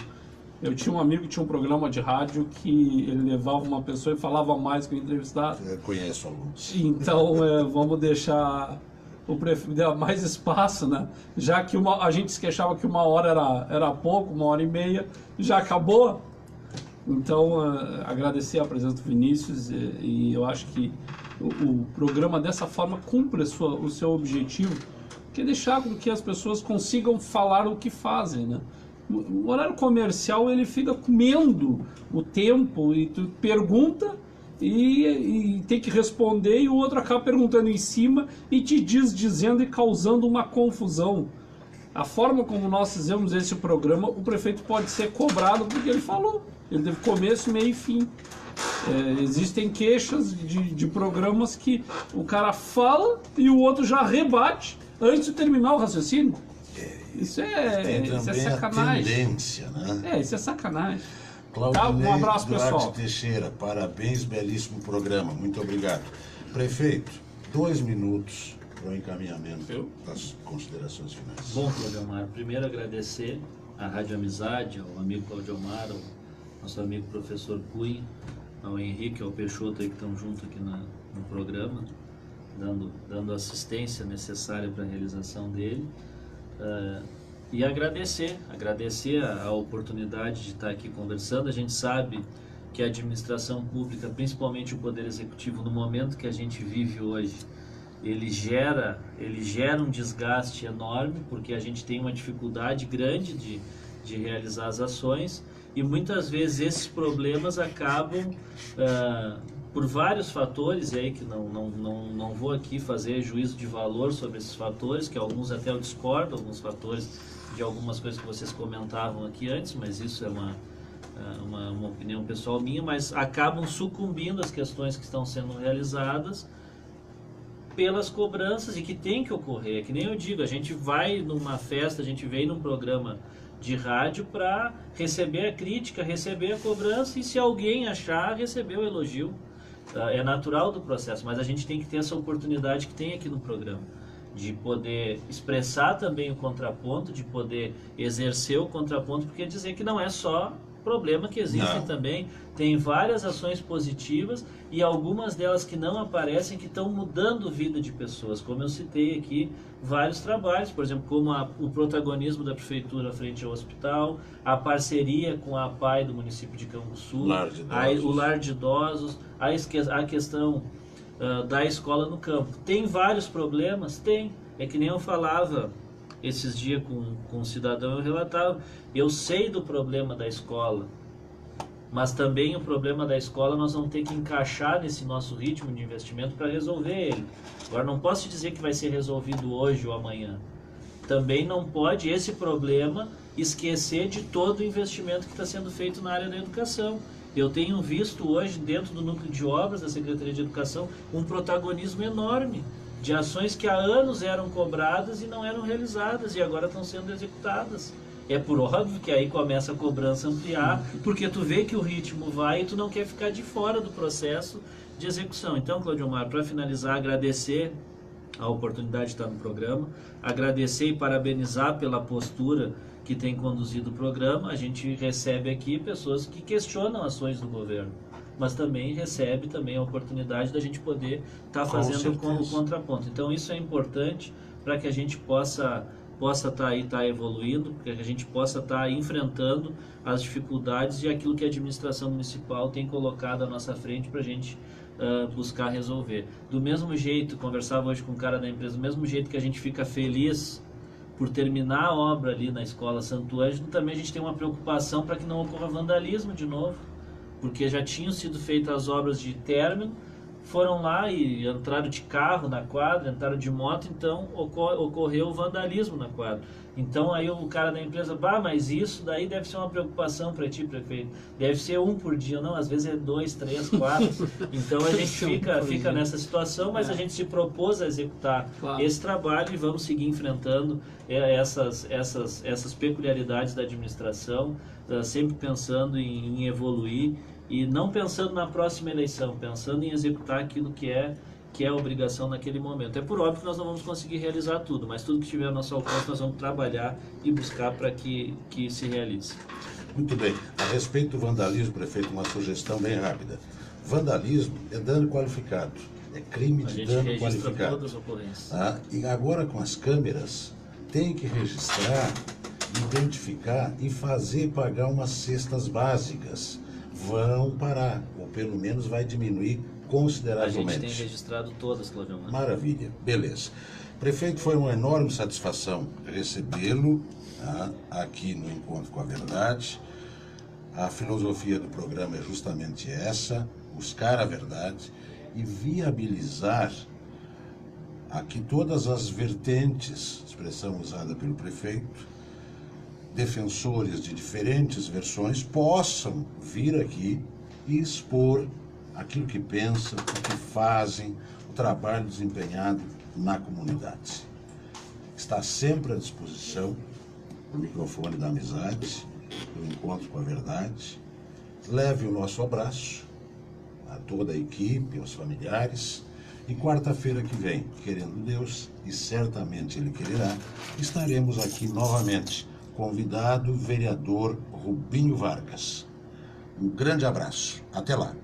Eu tinha um amigo que tinha um programa de rádio que ele levava uma pessoa e falava mais que o entrevistado. Eu conheço alguns. Então, vamos deixar o prefeito dar mais espaço, né? Já que a gente se queixava que 1 hora era pouco, 1h30, já acabou. Então, agradecer a presença do Vinícius e eu acho que o programa dessa forma cumpre o seu objetivo, que é deixar com que as pessoas consigam falar o que fazem, né? O horário comercial ele fica comendo o tempo e tu pergunta e tem que responder e o outro acaba perguntando em cima e te dizendo e causando uma confusão. A forma como nós fizemos esse programa, o prefeito pode ser cobrado porque ele falou. Ele teve começo, meio e fim. Existem queixas de programas que o cara fala e o outro já rebate antes de terminar o raciocínio. Isso Tem é também a sacanagem. tendência, né? Isso é sacanagem. Claudinei Um abraço, Duarte pessoal. Teixeira, parabéns, belíssimo programa, muito obrigado. Prefeito, 2 minutos para o encaminhamento das considerações finais. Bom, Claudio Omar, primeiro agradecer à Rádio Amizade, ao amigo Claudio Omar, ao nosso amigo professor Cunha, ao Henrique, ao Peixoto aí que estão junto aqui no programa, dando assistência necessária para a realização dele. E agradecer a oportunidade de estar aqui conversando. A gente sabe que a administração pública, principalmente o Poder Executivo, no momento que a gente vive hoje, ele gera um desgaste enorme, porque a gente tem uma dificuldade grande de realizar as ações, e muitas vezes esses problemas acabam por vários fatores, e aí que não vou aqui fazer juízo de valor sobre esses fatores, que alguns até eu discordo, alguns fatores de algumas coisas que vocês comentavam aqui antes, mas isso é uma opinião pessoal minha, mas acabam sucumbindo às questões que estão sendo realizadas pelas cobranças e que tem que ocorrer. É que nem eu digo, a gente vai numa festa, a gente vem num programa de rádio para receber a crítica, receber a cobrança e se alguém achar, receber o elogio. É natural do processo, mas a gente tem que ter essa oportunidade que tem aqui no programa, de poder expressar também o contraponto, de poder exercer o contraponto, porque dizer que não é só problema que existem também, tem várias ações positivas e algumas delas que não aparecem, que estão mudando a vida de pessoas, como eu citei aqui, vários trabalhos, por exemplo, como o protagonismo da prefeitura frente ao hospital, a parceria com a APAI do município de Canguçu, o lar de idosos, a questão da escola no campo. Tem vários problemas? Tem. É que nem eu falava esses dias com um cidadão, eu relatava, eu sei do problema da escola, mas também o problema da escola nós vamos ter que encaixar nesse nosso ritmo de investimento para resolver ele. Agora não posso dizer que vai ser resolvido hoje ou amanhã. Também não pode esse problema esquecer de todo o investimento que está sendo feito na área da educação. Eu tenho visto hoje dentro do núcleo de obras da Secretaria de Educação um protagonismo enorme de ações que há anos eram cobradas e não eram realizadas e agora estão sendo executadas. É por óbvio que aí começa a cobrança a ampliar, porque tu vê que o ritmo vai e tu não quer ficar de fora do processo de execução. Então, Claudio Omar, para finalizar, agradecer a oportunidade de estar no programa, agradecer e parabenizar pela postura que tem conduzido o programa. A gente recebe aqui pessoas que questionam ações do governo, mas também recebe também a oportunidade da gente poder estar fazendo o contraponto. Então isso é importante para que a gente possa possa estar aí, estar evoluindo, que a gente possa estar enfrentando as dificuldades e aquilo que a administração municipal tem colocado à nossa frente para a gente buscar resolver. Do mesmo jeito, conversava hoje com um cara da empresa, do mesmo jeito que a gente fica feliz por terminar a obra ali na Escola Santo Ângelo, também a gente tem uma preocupação para que não ocorra vandalismo de novo, porque já tinham sido feitas as obras de término, foram lá e entraram de carro na quadra, entraram de moto, então ocorreu vandalismo na quadra. Então aí o cara da empresa, mas isso daí deve ser uma preocupação para ti, prefeito. Deve ser 1 por dia, não, às vezes é 2, 3, 4. Então a gente fica nessa situação, mas a gente se propôs a executar esse trabalho e vamos seguir enfrentando essas peculiaridades da administração, sempre pensando em evoluir e não pensando na próxima eleição, pensando em executar aquilo que é a obrigação naquele momento. É por óbvio que nós não vamos conseguir realizar tudo, mas tudo que estiver ao nosso alcance nós vamos trabalhar e buscar para que se realize. Muito bem. A respeito do vandalismo, prefeito, uma sugestão bem rápida. Vandalismo é dano qualificado, é crime de dano qualificado. A gente registra todas as ocorrências. E agora com as câmeras, tem que registrar, identificar e fazer pagar umas cestas básicas. Vão parar, ou pelo menos vai diminuir consideravelmente. A gente tem registrado todas, Claudio. Maravilha, beleza. Prefeito, foi uma enorme satisfação recebê-lo aqui no Encontro com a Verdade. A filosofia do programa é justamente essa, buscar a verdade e viabilizar aqui todas as vertentes, expressão usada pelo prefeito, defensores de diferentes versões possam vir aqui e expor aquilo que pensam, o que fazem, o trabalho desempenhado na comunidade. Está sempre à disposição o microfone da amizade, do Encontro com a Verdade. Leve o nosso abraço a toda a equipe, aos familiares. E quarta-feira que vem, querendo Deus, e certamente Ele quererá, estaremos aqui novamente. Convidado, vereador Rubinho Vargas. Um grande abraço. Até lá.